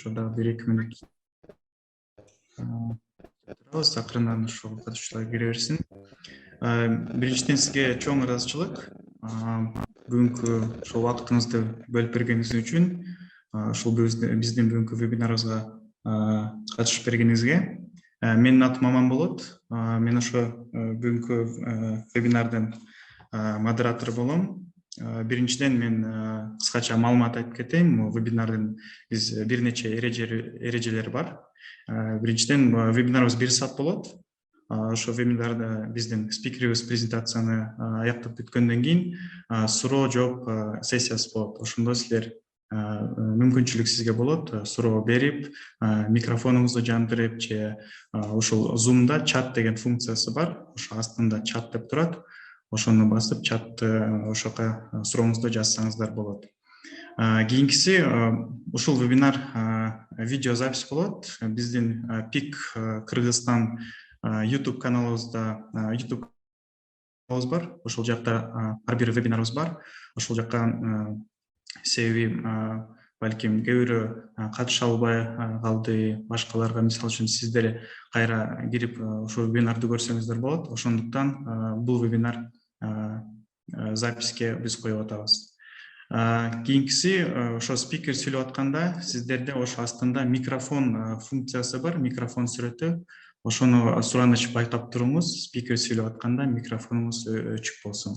ошода 1-2 мүнөт турабыз, акырындан ошол катышуулар кире берсин. Биринчиден сизге чоң ыраазычылык. Бүгүнкү ошол убактыңызды бөлүп бергениңиз үчүн, ушул биздин бүгүнкү вебинарыбызга катышып бергениңизге. Менин атым Аман болот. Мен ошо бүгүнкү вебинардын модератору болом. Биринчиден мен кыскача маалымат айтып кетейин. Вебинардын биз бир нече эрежелери бар. Биринчиден вебинарыбыз 1 саат болот. Ошо вебинарда биздин спикерибиз презентацияны аяктап бүткөндөн кийин суроо жооп сессиясы болот. Ошондо силер мүмкүнчүлүк сизге болот суроо берип, микрофонуңузду жандырып же ушул Zoom'да чат деген функциясы бар. Ошо астында чат деп турат. Ошону басып чатты ошока сурооңузду жазсаңыздар болот. Кийинкиси ушул вебинар видеозапись болот. Биздин ПИК Кыргызстан YouTube каналыбызда бар. Ошол жакта ар бир вебинарыбыз бар. Ошол жакка себеби балким кээ бирөө катыша албай калды, башкаларга мисалы үчүн сиздер кайра кирип ошол вебинарды көрсөңүздөр болот. Ошондуктан бул вебинар записке биз коюп атабыз. Кийинкиси ошо спикер сүйлөп атканда сиздерде ошо астында микрофон функциясы бар, микрофон сүрөтү. Ошону сураныч байкап туруңуз, спикер сүйлөп атканда микрофонуңуз өчүк болсун.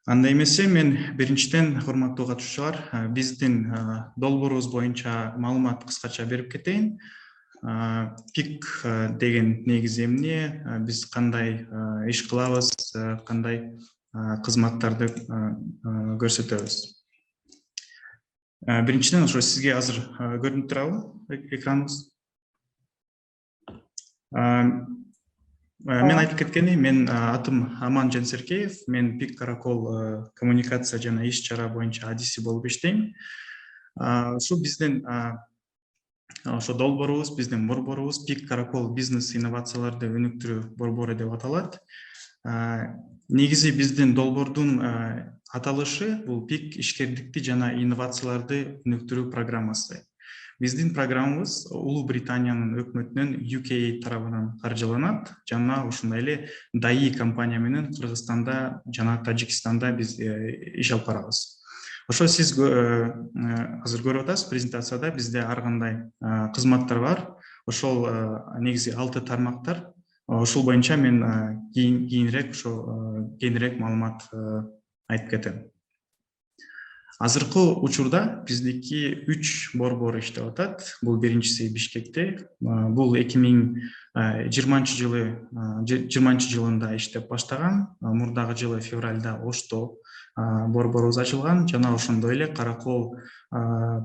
Андай эмесе мен биринчиден урматтуу катышуучулар, биздин долбоорубуз боюнча маалымат кыскача берип кетейин. ПИК деген негизи эмне, биз кандай иш кылабыз, кандай кызматтарды көрсөтөбүз. Биринчиден ошо сизге азыр көрүнүп турабы экраныбыз? Мен айтып кеткени, мен атым Аман Жансеркеев, мен ПИК Каракол коммуникация жана иш чара боюнча адиси болуп иштейм. Ушу биздин ошо долбоорубуз, биздин борборубуз ПИК Каракол бизнес инновацияларды өнүктүрүү борбору деп аталат. Негизи биздин долбоордун аталышы бул ПИК ишкердикти жана инновацияларды өнүктүрүү программасы. Биздин программабыз Улуу Британиянын өкмөтүнүн UK тарабынан каржыланат жана ушундай эле ДАИ компания менен Кыргызстанда жана Тажикстанда биз иш алып барабыз. Ошо сиз азыр көрүп атасыз презентацияда бизде ар кандай кызматтар бар. Ошол негизи 6 тармактар. Ошол боюнча мен кийинирээк маалымат айтып кетем. Азыркы учурда биздики 3 борбор иштеп атат. Бул биринчиси Бишкекте. Бул 2020 жылында иштеп баштаган. Мурдагы жылы февралда Ошто борборубуз ачылган жана ошондой эле Каракол,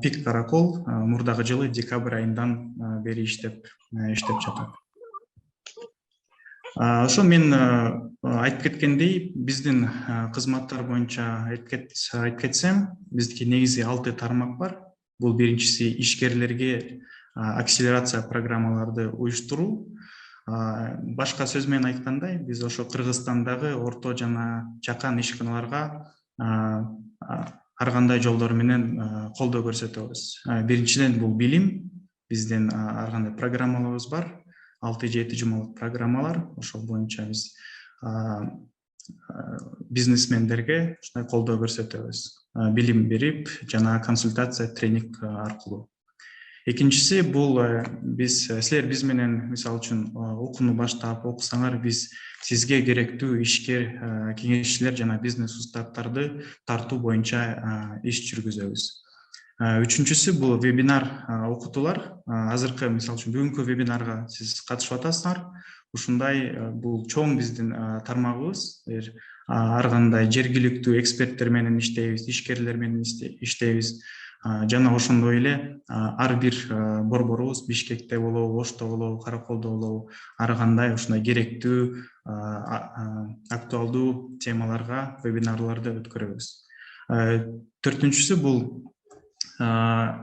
ПИК Каракол мурдагы жылы декабрь айынан бери иштеп жатат. Ошо мен айтып кеткендей, биздин кызматтар боюнча айтып кетсем, биздики негизи 6 тармак бар. Бул биринчиси ишкерлерге акселерация программаларды уюштуруу. Башка сөз менен айтканда, биз ошо Кыргызстандагы орто жана чакан ишканаларга ар кандай жолдор менен колдоо көрсөтөбүз. Биринчиден бул билим, биздин ар кандай программаларыбыз бар. 6-7 жумалык программалар, ошол боюнча биз бизнесмендерге ушундай колдоо көрсөтөбүз. Билим берип жана консультация, тренинг аркылуу. Экинчиси бул силер биз менен мисалы үчүн окууну баштап окусаңар, биз сизге керектүү ишкер, кеңешчилер жана бизнес устаттарды тартуу боюнча иш жүргүзөбүз. Үчүнчүсү бул вебинар окутуулар. Азыркы мисалы үчүн бүгүнкү вебинарга сиз катышып атасыздар. Ушундай бул чоң биздин тармагыбыз. Ар кандай жергиликтүү эксперттер менен иштейбиз, ишкерлер менен иштейбиз. Жана ошондой эле ар бир борборубуз Бишкекте болобу, Ошто болобу, Караколдо болобу, ар кандай ушундай керектүү, актуалдуу темаларга вебинарларды өткөрөбүз. Төртүнчүсү бул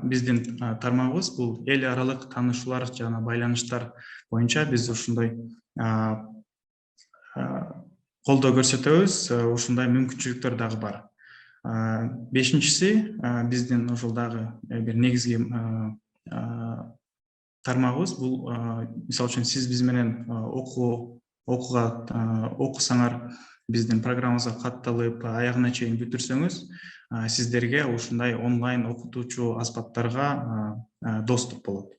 биздин тармагыбыз, бул эл аралык таанышуулар жана байланыштар боюнча биз ушундай колдоо көрсөтөбүз. Ушундай мүмкүнчүлүктөр дагы бар. Бешинчиси, биздин ошол дагы бир негизги тармагыбыз бул, мисалы үчүн сиз биз менен окусаңар, биздин программабызга катталып, аягына чейин бүтүрсөңүз, сиздерге ушундай онлайн окутуучу аспаптарга доступ болот.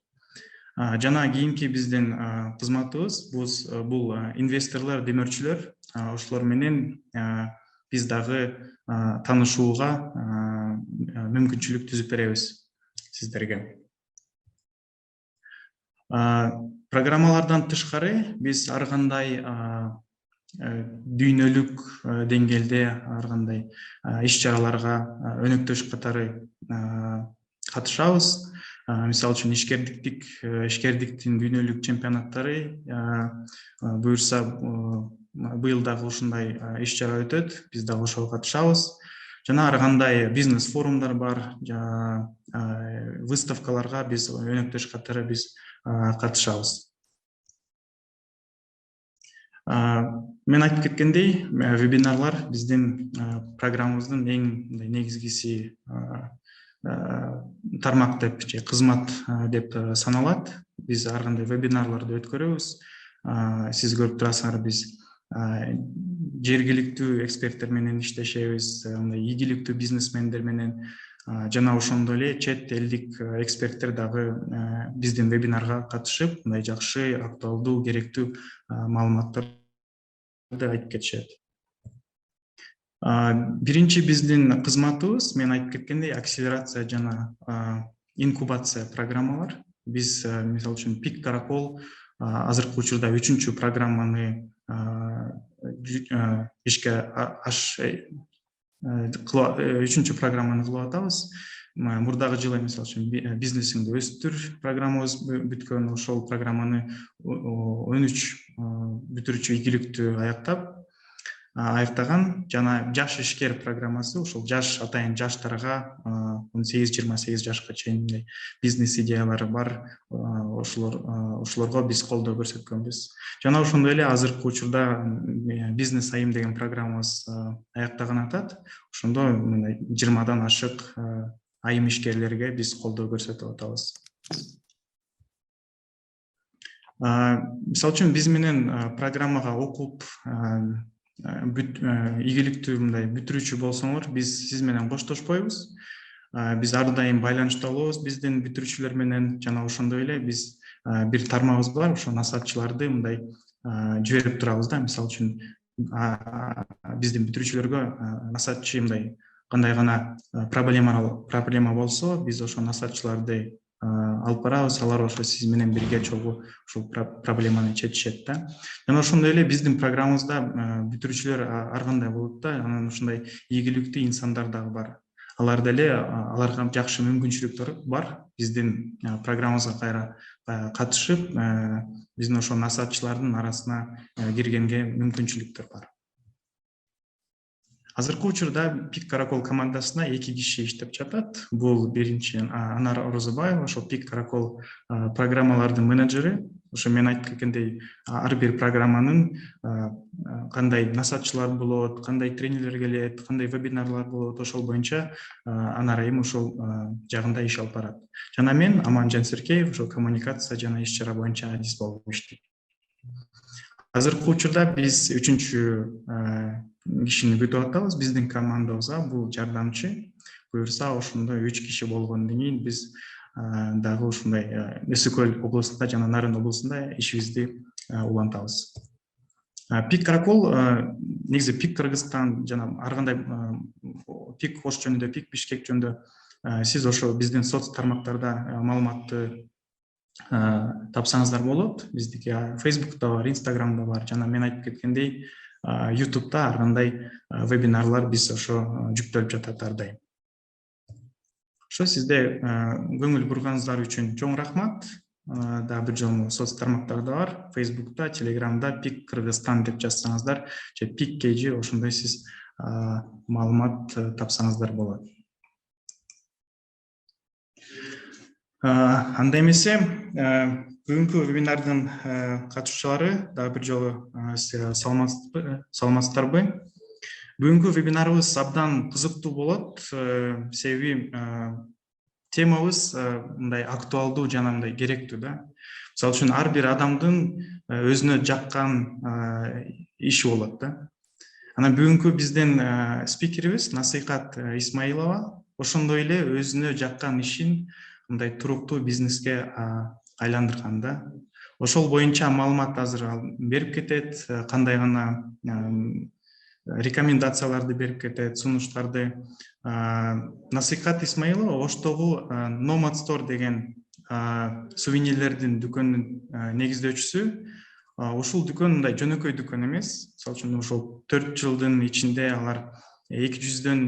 Жана кийинки биздин кызматыбыз бул инвесторлор, демөөрчүлөр, ошолор менен биз дагы таанышууга мүмкүнчүлүк түзүп беребиз сиздерге. Программалардан тышкары биз ар кандай дүйнөлүк деңгээлде ар кандай иш-чараларга өнөктөш катары катышабыз. Мисалы үчүн ишкердиктин дүйнөлүк чемпионаттары буюрса быйыл дагы ушундай иш-чара өтөт, биз дагы ошого катышабыз. Жана ар кандай бизнес форумдар бар, выставкаларга биз өнөктөш катары биз катышабыз. Мен айтып кеткендей, вебинарлар биздин программабыздын эң негизгиси тармак деп же кызмат деп саналат. Биз ар кандай вебинарларды өткөрөбүз. Сиз көрүп турасыңар, биз жергиликтүү эксперттер менен иштешебиз, ийгиликтүү бизнесмендер менен, жана ошондой эле чет элдик эксперттер дагы биздин вебинарга катышып, мындай жакшы, актуалдуу, керектүү маалыматтарды айтып кетишет. Биринчи биздин кызматыбыз, мен айтып кеткендей, акселерация жана инкубация программалар. Биз, мисалы үчүн, Пик Каракол азыркы учурда 3-чү программаны үчүнчү программаны кылып атабыз. Мурдагы жылы, мисалы үчүн, бизнесиңди өстүр программабыз бүткөн, ошол программаны 13 бүтүрүүчү ийгиликтүү аяктаган. Жана жаш ишкер программасы, ошол атайын жаштарга 18-28 жашка чейин бизнес идеялары бар, ошолорго биз колдоо көрсөткөнбүз. Жана ошондой эле азыркы учурда бизнес айым деген программабыз аяктаган атат. Ошондо 20дан ашык айым ишкерлерге биз колдоо көрсөтүп атабыз. Мисалы үчүн, биз менен программага окуп ийгиликтүү мындай бүтүрүүчү болсоңор, биз сиз менен коштошпойбуз. Биз ар дайым байланышта болобуз биздин бүтүрүүчүлөр менен. Жана ошондой эле биз бир тармагыбыз бар, ошо насаатчыларды мындай жиберип турабыз да. Мисалы үчүн, биздин бүтүрүүчүлөргө насаатчы мындай кандай гана проблема болсо, биз ошо насаатчыларды алып барабыз, алар ошо сиз менен бирге чогуу ушул проблеманы чечишет да. Жана ошондой эле биздин программабызда бүтүрүүчүлөр ар кандай болот да, анан ушундай ийгиликтүү инсандар дагы бар. Аларга жакшы мүмкүнчүлүктөр бар. Биздин программабызга кайра катышып, биздин ошо насаатчылардын арасына киргенге мүмкүнчүлүктөр бар. Азыркы учурда Пик Каракол командасына 2 киши иштеп жатат. Бул биринчи Анар Орозобаева, ошол Пик Каракол программалардын менеджери. Ошо мен айтып кеткендей, ар бир программанын кандай насаатчылар болот, кандай тренерлер келет, кандай вебинарлар болот, ошол боюнча Анар айым ошол жагында иш алып барат. Жана мен, Аманжан Серкеев, ошол коммуникация жана иш-чара боюнча адис болуп иштейм. Азыркы учурда биз 3-чү кишини күтүп атабыз биздин командабызга. Бул жардамчы. Буюрса, ошондо 3 киши болгондон кийин биз дагы ушундай Өсү Көл облусунда жана Нарын облусунда ишибизди улантабыз. Пик Каракол, негизи Пик Кыргызстан жана ар кандай Пик Ош жөнүндө, Пик Бишкек жөнүндө сиз ошо биздин соц тармактарда маалыматты тапсаңыздар болот. Биздики Facebook'та бар, Instagram'да бар, жана мен айтып кеткендей, YouTube'да ар кандай вебинарлар биз ошо жүктөлүп жатат ар дайым. Ошо сизде көңүл бурганыңыздар үчүн чоң рахмат. Дагы бир жолу соц тармактарда бар, Facebook'та, Telegram'да Пик Кыргызстан деп жазсаңыздар, же Пик KG, ошондой сиз маалымат тапсаңыздар болот. Анда эмесе, бүгүнкү вебинардын катышуучулары дагы бир жолу саламатсыздарбы? Бүгүнкү вебинарыбыз абдан кызыктуу болот, себеби темабыз мындай актуалдуу жана мындай керектүү да. Мисалы үчүн ар бир адамдын өзүнө жаккан иши болот да. Анан бүгүнкү биздин спикерибиз Насыйкат Исмаилова ошондой эле өзүнө жаккан ишин мындай туруктуу бизнеске айландырган да. Ошол боюнча маалымат азыр берип кетет, кандай гана рекомендацияларды берип кетет, сунуштарды. Насыйкат Исмаилова Оштогу Nomad Store деген сувенирлердин дүкөнүнүн негиздөөчүсү. Ушул дүкөн мындай жөнөкөй дүкөн эмес. Мисалы үчүн ошол 4 жылдын ичинде алар 200дөн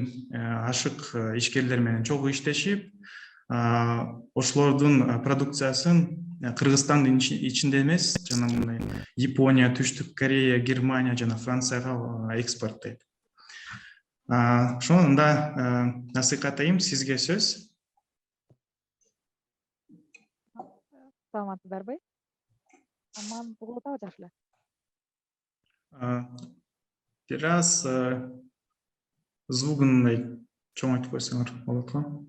ашык ишкерлер менен чогуу иштешип, ошолордун продукциясын Кыргызстандын ичинде эмес, жана мындай Япония, Түштүк Корея, Германия жана Францияга экспорттойт. Ошондо Насыйкат айым, сизге сөз. Саламатсыздарбы? Аман угулуп атабы жакшы эле? Бир аз звугун мындай чоңойтуп койсоңор болот го.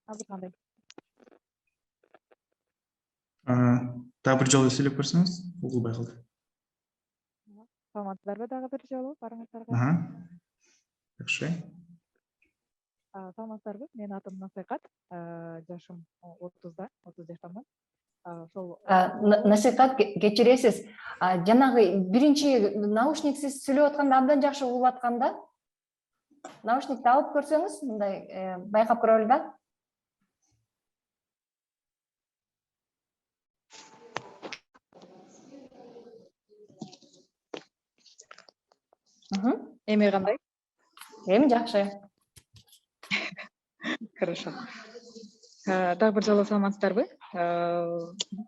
Азыр кандай? Дагы бир жолу сүйлөп көрсөңүз, угулбай калды. Саламатсыздарбы дагы бир жолу барыңыздарга? Жакшы. Саламатсыздарбы? Менин атым Насыйкат, жашым 30 жаштамын. Ошол Насыйкат, кечиресиз. Жанагы биринчи наушниксиз сүйлөп атканда абдан жакшы угулуп атканда. Наушникти алып көрсөңүз, мындай байкап көрөлү да. эми кандай? Эми жакшы. Хорошо. Дагы бир жолу саламатсыздарбы?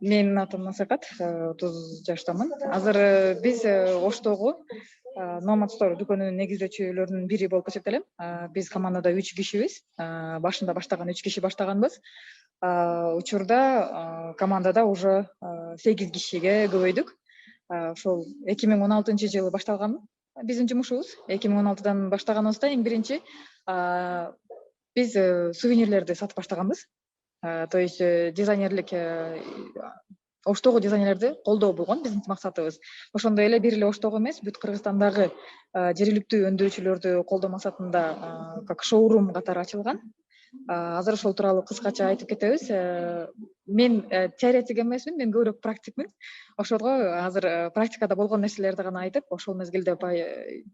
Менин атым Насыйкат, 30 жаштамын. Азыр биз Оштогу Nomad Store дүкөнүнүн негиздөөчүлөрүнүн бири болуп эсептелем. Биз командада 3 кишибиз. Башында баштаган 3 киши баштаганбыз. Учурда командада уже 8 кишиге көбөйдүк. Ошол 2016-жылы башталган биздин жумушубуз. 2016-дан баштаганыбызда эң биринчи биз сувенирлерди сатып баштаганбыз. То есть дизайнерлик Оштогу дизайнерлерди колдоо болгон биздин максатыбыз. Ошондой эле бир эле Оштогу эмес, бүт Кыргызстандагы жергиликтүү өндүрүүчүлөрдү колдоо максатында как шоурум катары ачылган. Азыр ошол тууралуу кыскача айтып кетебиз. Мен теоретик эмесмин, мен көбүрөөк практикмин. Ошого азыр практикада болгон нерселерди гана айтып, ошол мезгилде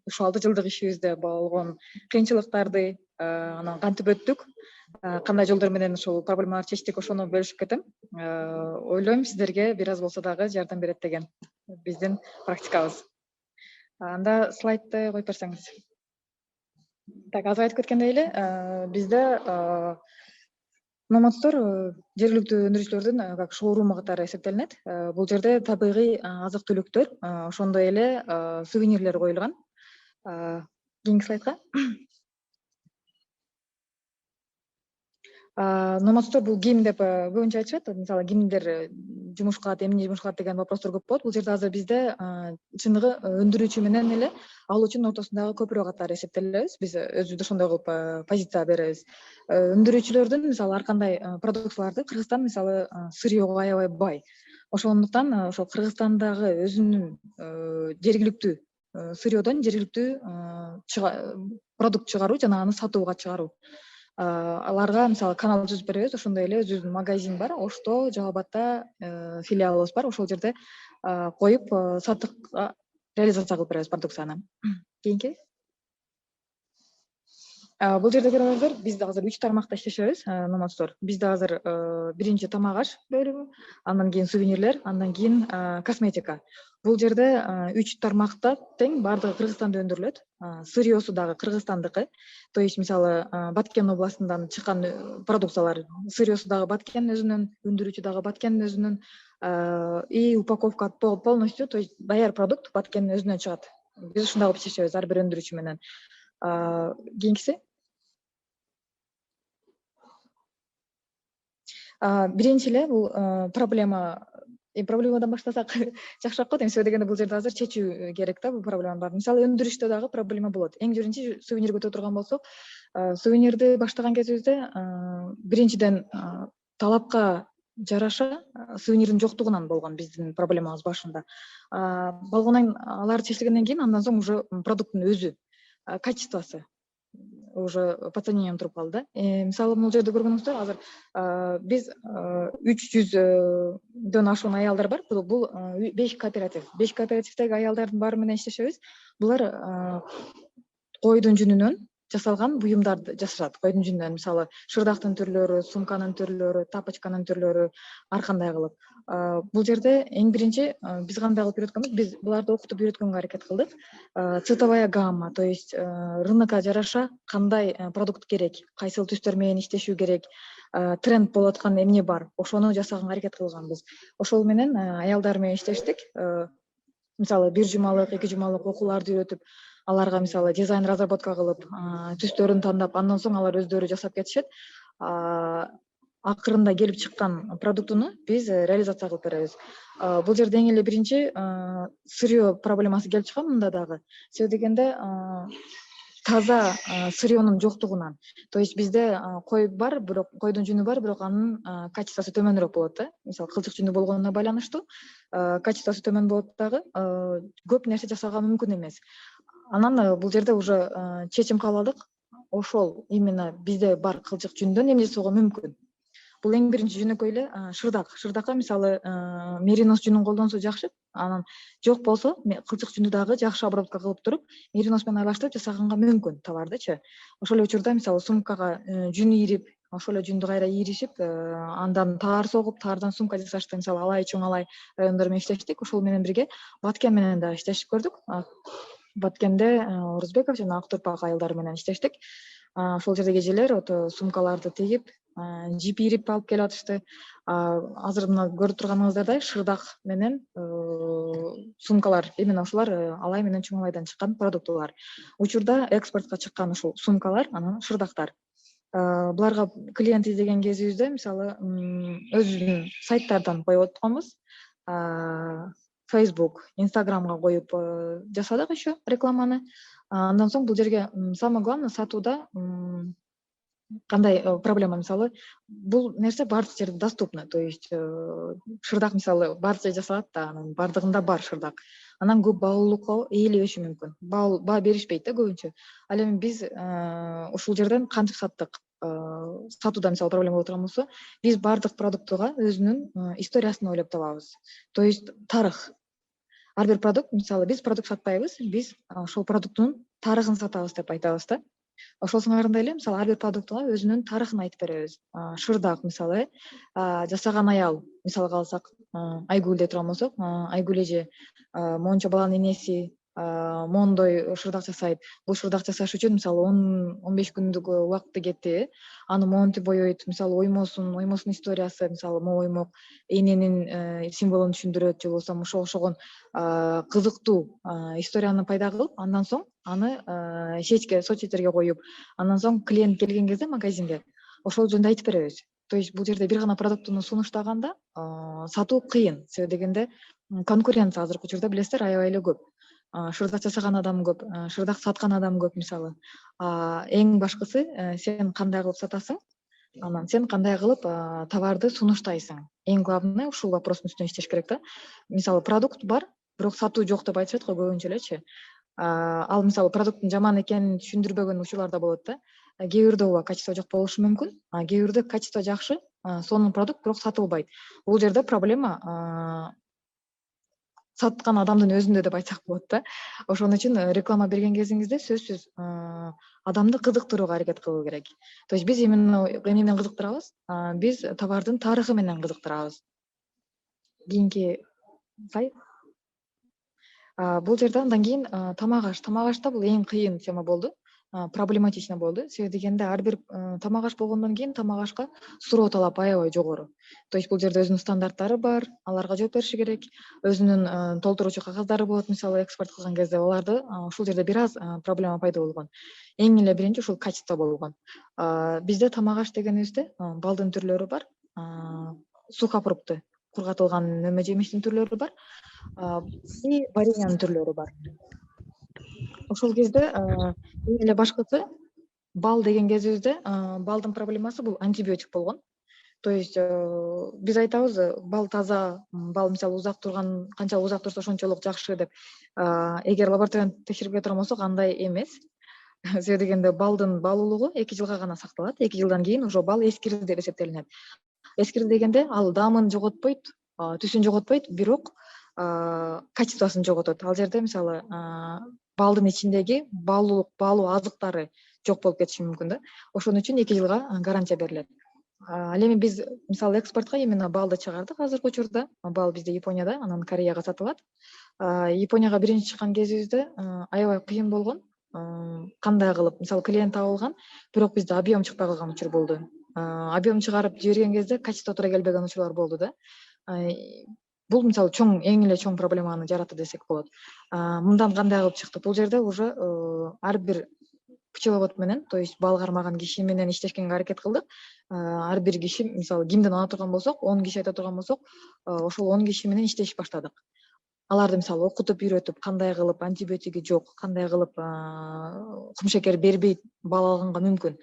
ушул 6 жылдык ишибизде болгон кыйынчылыктарды анан кантип өттүк, кандай жолдор менен ошол проблемаларды чечтик, ошону бөлүшүп кетем. Ойлойм сиздерге бир аз болсо дагы жардам берет деген биздин практикабыз. Анда слайдты коюп берсеңиз. Так, азыр айтып кеткендей эле, бизде Nomad Store жергиликтүү өндүрүүчүлөрдүн как шоуруму катары эсептелинет. Бул жерде табигый азык-түлүктөр, ошондой эле сувенирлер коюлган. Кийинки слайдка. Nomad Store бул ким деп көбүнчө айтышат. Мисалы, кимдер жумуш кылат, эмне жумуш кылат деген вопростор көп болот. Бул жерде азыр бизде чыныгы өндүрүүчү менен эле алуучунун ортосундагы көпүрө катары эсептелебиз. Биз өзүбүздү ошондой кылып позиция беребиз. Өндүрүүчүлөрдүн мисалы ар кандай продукцияларды Кыргызстан мисалы сырьёго аябай бай. Ошондуктан ошол Кыргызстандагы өзүнүн жергиликтүү сырьёдон жергиликтүү продукт чыгаруу жана аны сатууга чыгаруу. Аларга мисалы канал түзүп беребиз. Ошондой эле өзүбүздүн магазин бар. Ошто, Жалал Абадта филиалыбыз бар. Ошол жерде коюп сатыкка реализация кылып беребиз продукцияны. Кийинки. Бул жерде көрөсүздөр, биз азыр 3 тармакта иштешебиз. Nomad Store. Бизде азыр биринчи тамак аш бөлүмү, андан кийин сувенирлер, андан кийин косметика. Бул жерде 3 тармакта тең бардыгы Кыргызстанда өндүрүлөт. Сырьёсу дагы Кыргызстандыкы. То есть мисалы Баткен областынан чыккан продукциялар, сырьёсу дагы Баткен өзүнүн, өндүрүүчү дагы Баткен өзүнүн, и упаковка полностью, то есть даяр продукт Баткен өзүнөн чыгат. Биз ушундай кылып иштешебиз ар бир өндүрүүчү менен. Кийинкиси. Биринчи эле бул проблема проблемадан баштасак жакшыраак болот. Эми себеби дегенде бул жерде азыр чечүү керек да бул проблеманын баарын. Мисалы өндүрүштө дагы проблема болот. Эң биринчи сувенирге өтө турган болсок, сувенирди баштаган кезибизде биринчиден талапка жараша сувенирдин жоктугунан болгон биздин проблемабыз башында. Болгондон аларды чечилгенден кийин андан соң уже продукттун өзү качествосы уже по ценению туруп калды да. Мисалы бул жерде көргөнүңүздөр азыр биз 300дөн ашуун аялдар бар. Бул 5 кооператив. 5 кооперативдеги аялдардын баары менен иштешебиз. Булар койдун жүнүнөн жасалган буюмдарды жасашат. Койдун жүнүнөн мисалы шырдактын түрлөрү, сумканын түрлөрү, тапочканын түрлөрү ар кандай кылып. Бул жерде эң биринчи биз кандай кылып үйрөткөнбүз? Биз буларды окутуп үйрөткөнгө аракет кылдык. Цветовая гамма, то есть рынокко жараша кандай продукт керек, кайсыл түстөр менен иштешүү керек, тренд болуп аткан эмне бар, ошону жасаганга аракет кылганбыз. Ошол менен аялдар менен иштештик. Мисалы 1 жумалык, 2 жумалык окууларды үйрөтүп, аларга мисалы дизайн разработка кылып, түстөрүн тандап, андан соң алар өздөрү жасап кетишет. Акырында келип чыккан продуктуну биз реализация кылып беребиз. Бул жерде эң эле биринчи сырьё проблемасы келип чыгат мында дагы. Себеби дегенде таза сырьёнун жоктугунан. То есть бизде кой бар, бирок койдун жүнү бар, бирок анын качествосу төмөнүрөөк болот да. Мисалы кылчык жүнү болгонуна байланыштуу качествосу төмөн болот дагы, көп нерсе жасаага мүмкүн эмес. Анан бул жерде уже чечим кабыл алдык. Ошол именно бизде бар кылчык жүндөн эмне жасоого мүмкүн. Бул эң биринчи жөнөкөй эле шырдак. Шырдакка мисалы меринос жүнүн колдонсо жакшы. Анан жок болсо кылчык жүндү дагы жакшы обработка кылып туруп, меринос менен аралаштырып жасаганга мүмкүн товардычы. Ошол эле учурда мисалы сумкага жүн ийрип, ошол эле жүндү кайра ийришип, андан таар согуп, таардан сумка жасашты. Мисалы Алай, Чоң Алай райондору менен иштештик. Ошол менен бирге Баткен менен да иштешип көрдүк. Баткенде Орузбеков жана Актурпак айылдары менен иштештик. Ошол жердеги эжелер ото сумкаларды тигип, жип ийрип алып келип атышты. Азыр мына көрүп турганыңыздардай шырдак менен сумкалар, именно ошолар Алай менен Чоң Алайдан чыккан продуктылар. Учурда экспортко чыккан ушул сумкалар, анан шырдактар. Буларга клиент издеген кезибизде мисалы өзүбүздүн сайттардан коюп атканбыз. Facebook, Instagramга коюп жасадык еще рекламаны. Андан соң бул жерге самое главное сатууда кандай проблема, мисалы бул нерсе баардык жерде доступно. То есть шырдак мисалы баардык жерде жасалат да, анын баардыгында бар шырдак. Анан көп баалуулукка ээлебеши мүмкүн. Баа беришпейт да көбүнчө. Ал эми биз ушул жерден кантип саттык? Сатууда мисалы проблема болуп турган болсо, биз баардык продуктуга өзүнүн историясын ойлоп табабыз. То есть тарых. Ар бир продукт, мисалы биз продукт сатпайбыз, биз ошол продукттун тарыхын сатабыз деп айтабыз да. Ошол сыңарындай эле мисалы ар бир продуктуга өзүнүн тарыхын айтып беребиз. Шырдак мисалы жасаган аял, мисалга алсак, Айгүл деп турган болсок, Айгүл эже мончо баланын энеси мондой шырдак жасайт. Бул шырдак жасаш үчүн мисалы 10-15 күндүк убакыты кетти. Аны монтип боёйт, мисалы оймосунун историясы, мисалы мо оймок эненин символун түшүндүрөт, же болбосо ошогон кызыктуу историяны пайда кылып, андан соң аны соцсеттерге коюп, андан соң клиент келген кезде магазинге ошол жөнүндө айтып беребиз. То есть бул жерде бир гана продуктуну сунуштаганда сатуу кыйын. Себеби дегенде конкуренция азыркы учурда билесиздер аябай эле көп. Шырдак жасаган адам көп, шырдак саткан адам көп мисалы. Эң башкысы сен кандай кылып сатасың, анан сен кандай кылып товарды сунуштайсың. Эң главный ушул вопростун үстүнө иштеш керек да. Мисалы продукт бар, бирок сатуу жок деп айтышат го көбүнчө элечи. Ал мисалы продукттун жаман экенин түшүндүрбөгөн учурлар да болот да. Кээ бирде ооба качество жок болушу мүмкүн, кээ бирде качество жакшы, сонун продукт бирок сатылбайт. Бул жерде проблема саткан адамдын өзүндө деп айтсак болот да. Ошон үчүн реклама берген кезиңизде сөзсүз адамды кызыктырууга аракет кылуу керек. То есть биз именно эмне менен кызыктырабыз? Биз товардын тарыхы менен кызыктырабыз. Кийинки слайд. Бул жерде андан кийин тамак ашта бул эң кыйын тема болду. Проблематично болду. Себеби дегенде ар бир тамак аш болгондон кийин тамак ашка суроо талап аябай жогору. То есть бул жерде өзүнүн стандарттары бар, аларга жооп бериши керек. Өзүнүн толтуруучу кагаздары болот, мисалы экспорт кылган кезде аларды ушул жерде бир аз проблема пайда болгон. Эң эле биринчи ушул качество болгон. Бизде тамак аш дегенибизде балдын түрлөрү бар. Сухофрукты, кургатылган нөмө жемиштин түрлөрү бар, и вареньянын түрлөрү бар. Ошол кезде эң эле башкысы бал деген кезибизде балдын проблемасы бул антибиотик болгон. То есть биз айтабыз бал таза, бал мисалы узак турган, канча узак турса ошончолук жакшы деп. Эгер лабораторияны текшербей турган болсок андай эмес. Себеби дегенде балдын баалуулугу 2 жылга гана сакталат. 2 жылдан кийин уже бал эскирди деп эсептелинет. Эскирди дегенде ал даамын жоготпойт, түсүн жоготпойт, бирок качествосын жоготот. Ал жерде мисалы балдын ичиндеги баалуу азыктары жок болуп кетиши мүмкүн да. Ошон үчүн 2 жылга гарантия берилет. Ал эми биз мисалы экспортко именно балды чыгардык азыркы учурда. Бал бизде Японияда, анан Кореяга сатылат. Японияга биринчи чыккан кезибизде аябай кыйын болгон. Кандай кылып, мисалы клиент табылган, бирок бизде объем чыкпай калган учур болду. Объем чыгарып жиберген кезде качество туура келбеген учурлар болду да. Бул мисалы эң эле чоң проблеманы жаратты десек болот. Мындан кандай кылып чыктык? Бул жерде уже ар бир пчеловод менен, то есть бал кармаган киши менен иштешкенге аракет кылдык. Ар бир киши, мисалы кимдин ала турган болсок, 10 киши айта турган болсок, ошол 10 киши менен иштешип баштадык. Аларды мисалы окутуп, үйрөтүп, кандай кылып антибиотиги жок, кандай кылып кумшекер бербей бал алганга мүмкүн.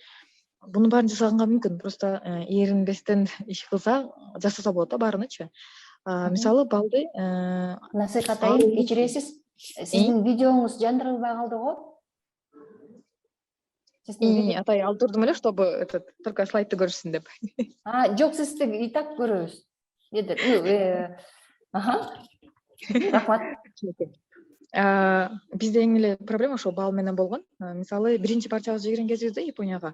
Буну баарын жасаганга мүмкүн. Просто эринбестен иш кылса, жасаса болот да баарынычы. Мисалы балды Насыйхат атайын, кечиресиз. Сиздин видеоңуз жандырылбай калды го? Атай алып турдум эле, чтобы только слайдты көрүшсүн деп. Жок, сизди и так көрөбүз. Рахмат. Бизде эң эле проблема ошол бал менен болгон. Мисалы биринчи партиябызды жиберген кезибизде Японияга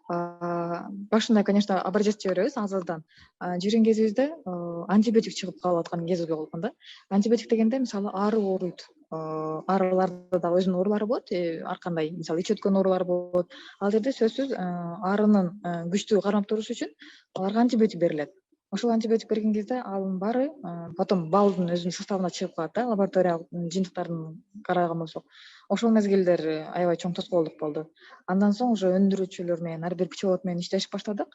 башында, конечно, образец жиберебиз аздан. Жиберген кезибизде антибиотик чыгып калып аткан кези болгон да. Антибиотик дегенде мисалы ары ооруйт. Арыларда да өзүнүн оорулары болот, ар кандай, мисалы ич өткөн оорулар болот. Ал жерде сөзсүз арынын күчтүү кармап туруш үчүн аларга антибиотик берилет. Ошол антибиотик берген кезде алын баары потом балдын өзүнүн составына чыгып калат да, лабораториялык жыйынтыктарын караган болсок. Ошол мезгилдер аябай чоң тоскоолдук болду. Андан соң уже өндүрүүчүлөр менен, ар бир пчеловод менен иштешип баштадык.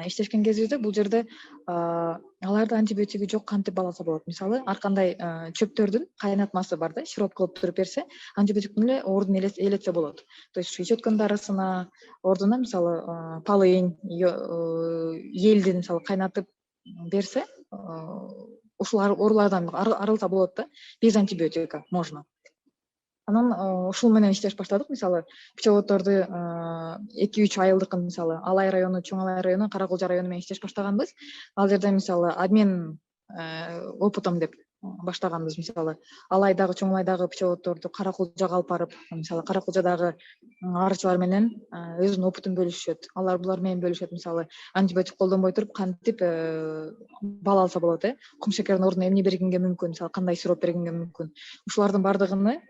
Иштешкен кезибизде бул жерде аларда антибиотиги жок, кантип бал алса болот. Мисалы ар кандай чөптөрдүн кайнатмасы бар да, сироп кылып туруп берсе, антибиотиктин эле ордун ээлетсе болот. То есть ич өткөн дарысына ордуна мисалы полынь, елди мисалы кайнатып берсе, ушул оорулардан арылса болот да, без антибиотика можно. Анан ушул менен иштеш баштадык. Мисалы пчеловоддорду 2-3 айылдыкын, мисалы Алай району, Чоң Алай району, Каракулжа району менен иштеш баштаганбыз. Ал жерде мисалы обмен опытом деп баштаганбыз. Мисалы Алайдагы, Чоң Алайдагы пчеловоддорду Каракулжага алып барып, мисалы Каракулжадагы арычылар менен өзүнүн опытын бөлүшөт. Алар булар менен бөлүшөт. Мисалы антибиотик колдонбой туруп кантип бал алса болот, кумшекердин ордуна эмне бергенге мүмкүн, мисалы кандай сироп бергенге мүмкүн. Ушулардын баардыгын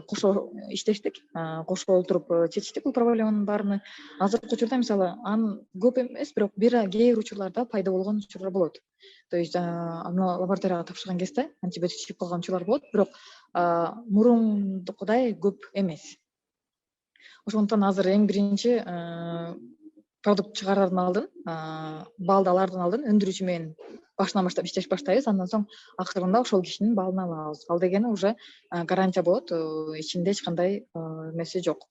кошо иштештик, кошо олтуруп чечтик бул проблеманын баарыны. Азыркы учурда мисалы көп эмес, бирок кээ бир учурларда пайда болгон учурлар болот. То есть лабораторияга тапшырган кезде антибиотик чыгып калган учурлар болот, бирок мурундукудай көп эмес. Ошондуктан азыр эң биринчи продукт чыгарардан алдын, балды алардан алдын өндүрүүчү менен башынан баштап иштеш баштайбыз. Андан соң акырында ошол кишинин балын алабыз. Ал дегени уже гарантия болот, ичинде эч кандай эмеси жок,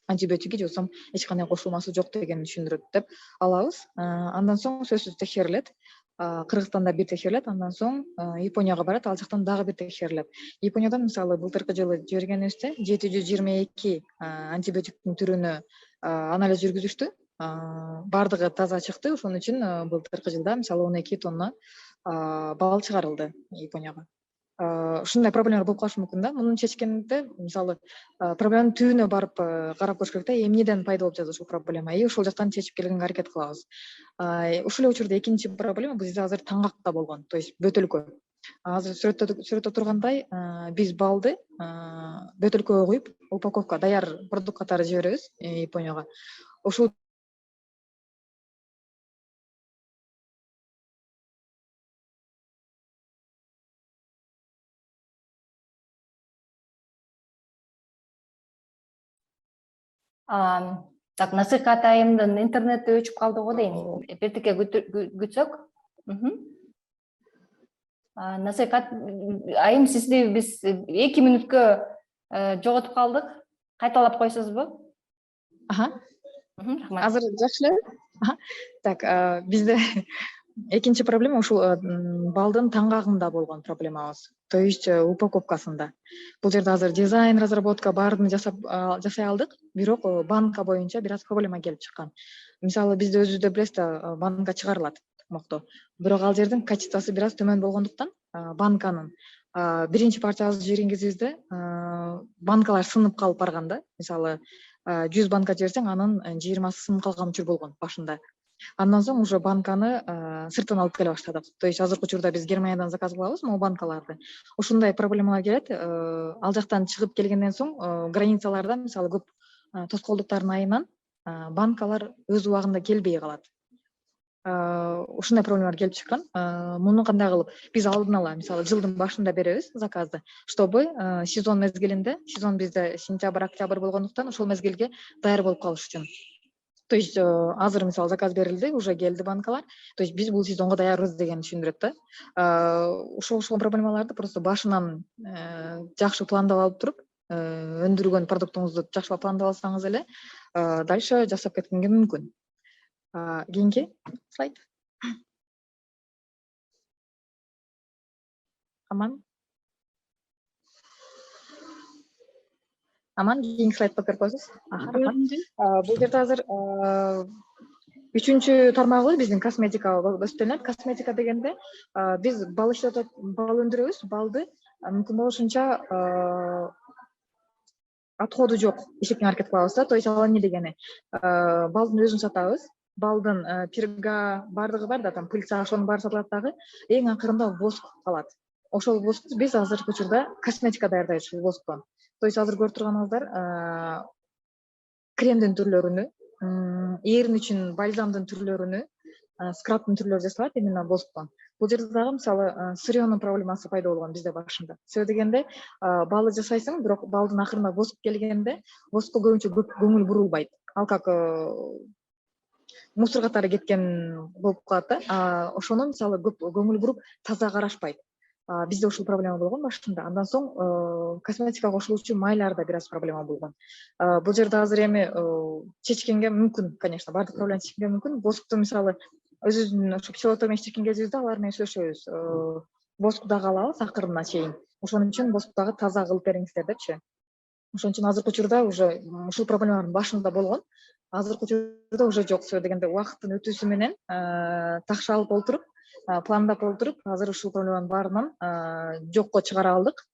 антибиотиги же болбосо эч кандай кошулмасы жок дегенди түшүндүрөт деп алабыз. Андан соң сөзсүз текшерилет. Кыргызстанда бир текшерилет, андан соң Японияга барат, ал жактан дагы бир текшерилет. Японияда мисалы былтыркы жылы жибергенибизде 722 антибиотиктин түрүнө анализ жүргүзүштү. Бардыгы таза чыкты. Ошон үчүн былтыркы жылда мисалы 12 тонна бал чыгарылды Японияга. Ушундай проблемалар болуп калышы мүмкүн да. Муну чечкенде мисалы проблеманын түбүнө барып карап көрүш керек да, эмнеден пайда болуп жатат ушул проблема, ошол жактан чечип келгенге аракет кылабыз. Ушул эле учурда экинчи проблема бизде азыр таңгакта болгон, то есть бөтөлкө. Азыр сүрөттө тургандай биз балды бөтөлкөгө куюп, упаковка даяр продукт катары жиберебиз Японияга. Ошол Так, Насыйхат айымдын интернети өчүп калды го дейм. Биртике күтсөк. Насихат айым сизди биз 2 мүнөткө жоготуп калдык. Кайталап койсозбу? Рахмат. Азыр жакшы эле. Так, бизде экинчи проблема ушул балдын таңгагында болгон проблемабыз. То есть упаковкасында. Бул жерде азыр дизайн, разработка баарын жасай алдык, бирок банка боюнча бир аз проблема келип чыккан. Мисалы бизде өзүбүздө билесиз да, банка чыгарылат токмокто. Бирок ал жердин качествосу бир аз төмөн болгондуктан банканын биринчи партиябызды жиберингизибизде банкалар сынып калып барган да. Мисалы 100 банка жиберсең, анын 20сы сынып калган учур болгон башында. Андан соң уже банканы сырттан алып келе баштадык. То есть азыркы учурда биз Германиядан заказ кылабыз, могу банкаларды. Ушундай проблемалар келет. Ал жактан чыгып келгенден соң границаларда мисалы көп тоскоолдуктардын айынан банкалар өз убагында келбей калат. Ушундай проблемалар келип чыккан. Муну кандай кылып биз алдын ала мисалы жылдын башында беребиз заказды, чтобы сезон мезгилинде, сезон бизде сентябрь, октябрь болгондуктан ошол мезгилге даяр болуп калыш үчүн. То есть азыр мисалы заказ берилди, уже келди банкалар. То есть биз бул сезонго даярбыз дегенди түшүндүрөт да. Ошол проблемаларды просто башынан жакшы пландап алып туруп, өндүргөн продуктуңузду жакшылап пландап алсаңыз эле дальше жасап кеткенге мүмкүн. Кийинки слайд. Аман, кийинки слайдка өтүп койсуз. Бул жерде азыр 3-чү тармагыбыз биздин косметика өстөлөт. Косметика дегенде биз бал өндүрөбүз, балды мүмкүн болушунча отходу жок ишикке аракет кылабыз да. То есть ал эмне дегени? Балдын өзүн сатабыз. Балдын пирга бардыгы бар да, там пыльца, ошонун баары сатылат дагы. Эң акырында воск калат. Ошол воск биз азыркы учурда косметика даярдайбыз ушул восктон. То есть азыр көрүп турганыңыздар кремдин түрлөрүнү, эрин үчүн бальзамдын түрлөрүнү, скрабтын түрлөрү жасалат именно восктон. Бул жерде дагы мисалы сырьёнун проблемасы пайда болгон бизде башында. Себеби дегенде балы жасайсың, бирок балдын акырында воск келгенде воскко көбүнчө көп көңүл бурулбайт. Ал как мусор катары кеткен болуп калат да. Ошону мисалы көп көңүл буруп таза карашпайт. Бизде ушул проблема болгон башында. Андан соң косметикага кошулуучу майларда бир аз проблема болгон. Бул жерде азыр эми чечкенге мүмкүн, конечно, бардык проблеманы чечкенге мүмкүн. Воскту мисалы өзүбүздүн ошо пчеловод менен иштешкен кезибизде алар менен сүйлөшөбүз. Воскту дагы алабыз акырына чейин. Ошон үчүн воскту дагы таза кылып бериңиздер депчи. Ошон үчүн азыркы учурда уже ушул проблемалардын башында болгон. Азыркы учурда уже жок. Себеби дегенде убакыттын өтүүсү менен такшалып олтуруп, пландап олтуруп, азыр ушул проблеманын баарынан жокко чыгара алдык.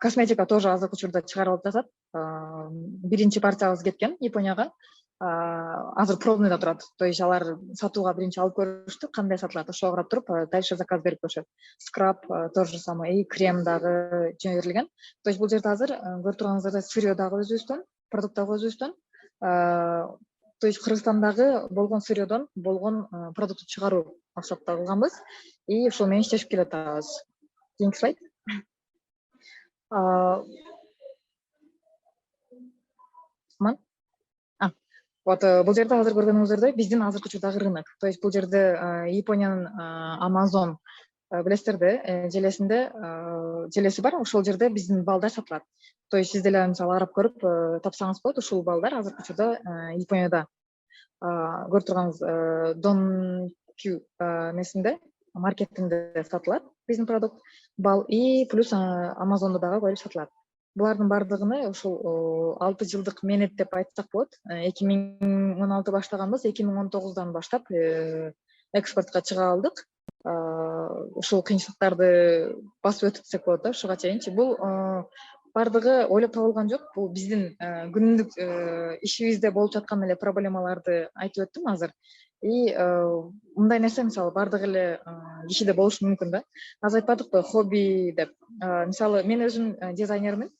Косметика тоже азыркы учурда чыгарылып жатат. Биринчи партиябыз кеткен Японияга. Азыр пробныйда турат. То есть алар сатууга биринчи алып көрүштү, кандай сатылат, ошого карап туруп дальше заказ берип коюшат. Скраб то же самое, и крем дагы жиберилген. То есть бул жерде азыр көрүп турганыңыздардай сырьё дагы өзүбүздөн, продукт дагы өзүбүздөн. То есть Кыргызстандагы болгон сырьёдон болгон продуктты чыгаруу максатта кылганбыз. И ошол менен иштешип келатабыз. Кийинки слайд. Вот бул жерде азыр көргөнүңүздөрдөй биздин азыркы учурдагы рынок. То есть бул жерде Япониянын Amazon билесиздер да, желеси бар. Ошол жерде биздин балдар сатылат. То есть сиз деле мисалы карап көрүп тапсаңыз болот. Ушул балдар азыркы учурда Японияда көрүп турганыңыз Donkyu несинде, маркетинде сатылат биздин продукт бал, и плюс Amazon'да дагы коюлуп сатылат. Булардын бардыгыны ушул 6 жылдык менет деп айтсак болот. 2016 баштаганбыз, 2019 баштап экспортко чыга алдык. Ушул кыйынчылыктарды басып өтүп десек болот да, ушуга чейинчи. Бул бардыгы ойлоп табылган жок. Бул биздин күнүмдүк ишибизде болуп жаткан эле проблемаларды айтып өттүм азыр. И мындай нерсе мисалы бардык эле кишиде болушу мүмкүн да. Аз айтпадыкпы, хобби деп. Мисалы мен өзүм дизайнермин.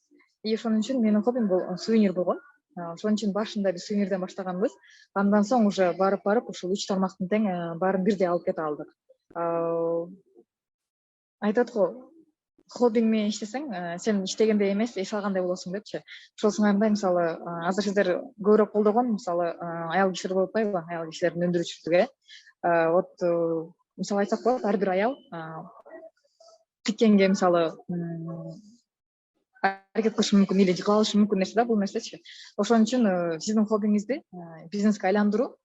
И ошон үчүн менин хоббим бул сувенир болгон. Ошон үчүн башында биз сувенирден баштаганбыз. Андан соң уже барып ушул 3 тармактын тең баарын бирдей алып кете алдык. Айтат го, хоббиң менен иштесең, сен иштегендей эмес, эс алгандай болосуң депчи. Ошол сыңарындай мисалы азыр сиздер көбүрөөк колдогон мисалы аял кишилер болуп атпайбы, аял кишилердин өндүрүүчүлүгү. Вот мисалы айтсак болот, ар бир аял тиккенге мисалы аракет кылышы мүмкүн или кыла алышы мүмкүн нерсе да бул нерсечи. Ошон үчүн сиздин хоббиңизди бизнеске айландыруу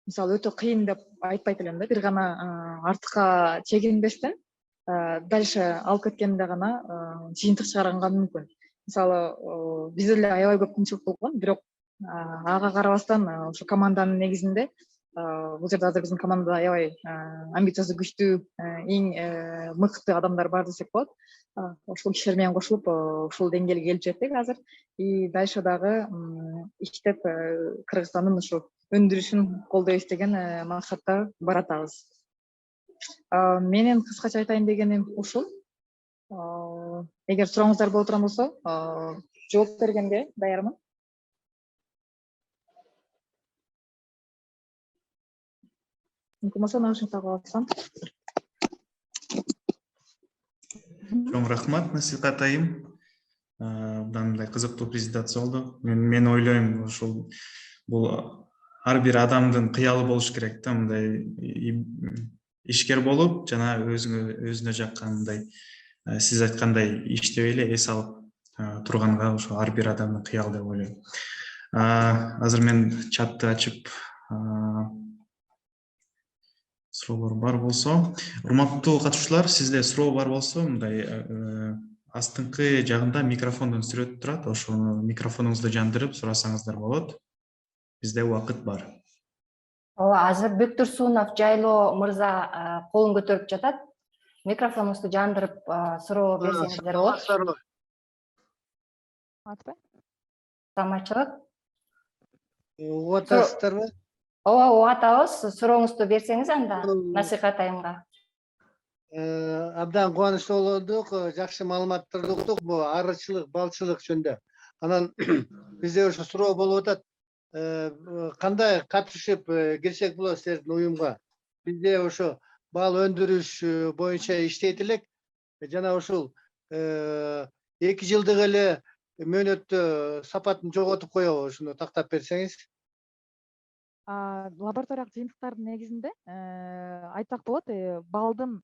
мисалы өтө кыйын деп айтпайт элем да. Бир гана артыкка чегинбестен дальше алып кеткенде гана жыйынтык чыгарганга мүмкүн. Мисалы бизде деле аябай көп кыйынчылык болгон, бирок ага карабастан ошо команданын негизинде бул жерде азыр биздин командада аябай амбициясы күчтүү, эң мыкты адамдар бар десек болот. Ошол кишилер менен кошулуп ушул деңгээлге келип жеттик азыр. И дальше дагы иштеп Кыргызстандын ушу өндүрүшүн колдойбуз деген максатта баратабыз. Менин кыскача айтайын дегеним ушул. Эгер сурооңуздар боло турган болсо, жооп бергенге даярмын. Мүмкүн болсо наушник тагып алсам. Чоң рахмат, Насихат айым. Мындай кызыктуу презентация болду. Мен ойлойм, ушул бул ар бир адамдын кыялы болуш керек да, мындай ишкер болуп, жана өзүнө жаккан мындай сиз айткандай иштеп эле эс алып турганга ошо ар бир адамдын кыялы деп ойлойм. Азыр мен чатты ачып суроолор бар болсо, урматтуу катышуучулар, сизде суроо бар болсо, мындай астыңкы жагында микрофондун сүрөтү турат, ошону микрофонуңузду жандырып сурасаңыздар болот. Бизде убакыт бар. Ооба, азыр Бектурсунов Жайлоо мырза колун көтөрүп жатат. Микрофонуңузду жандырып суроо берсеңиздер болот. Атпай? Саламатчылык. Угуп атасыздарбы? Ооба, угуп атабыз. Сурооңузду берсеңиз анда Насихат айымга. Абдан кубанычтуу болдук, жакшы маалыматтарды уктук бул арычылык, балчылык жөнүндө. Анан бизде ошо суроо болуп атат. Кандай катышып кирсек болот силердин уюмга? Бизде ошо бал өндүрүш боюнча иштейт элек. Жана ушул 2 жылдык эле мөөнөттө сапатын жоготуп коебу, ушуну тактап берсеңиз. Лабораториялык жыйынтыктардын негизинде айтсак болот, балдын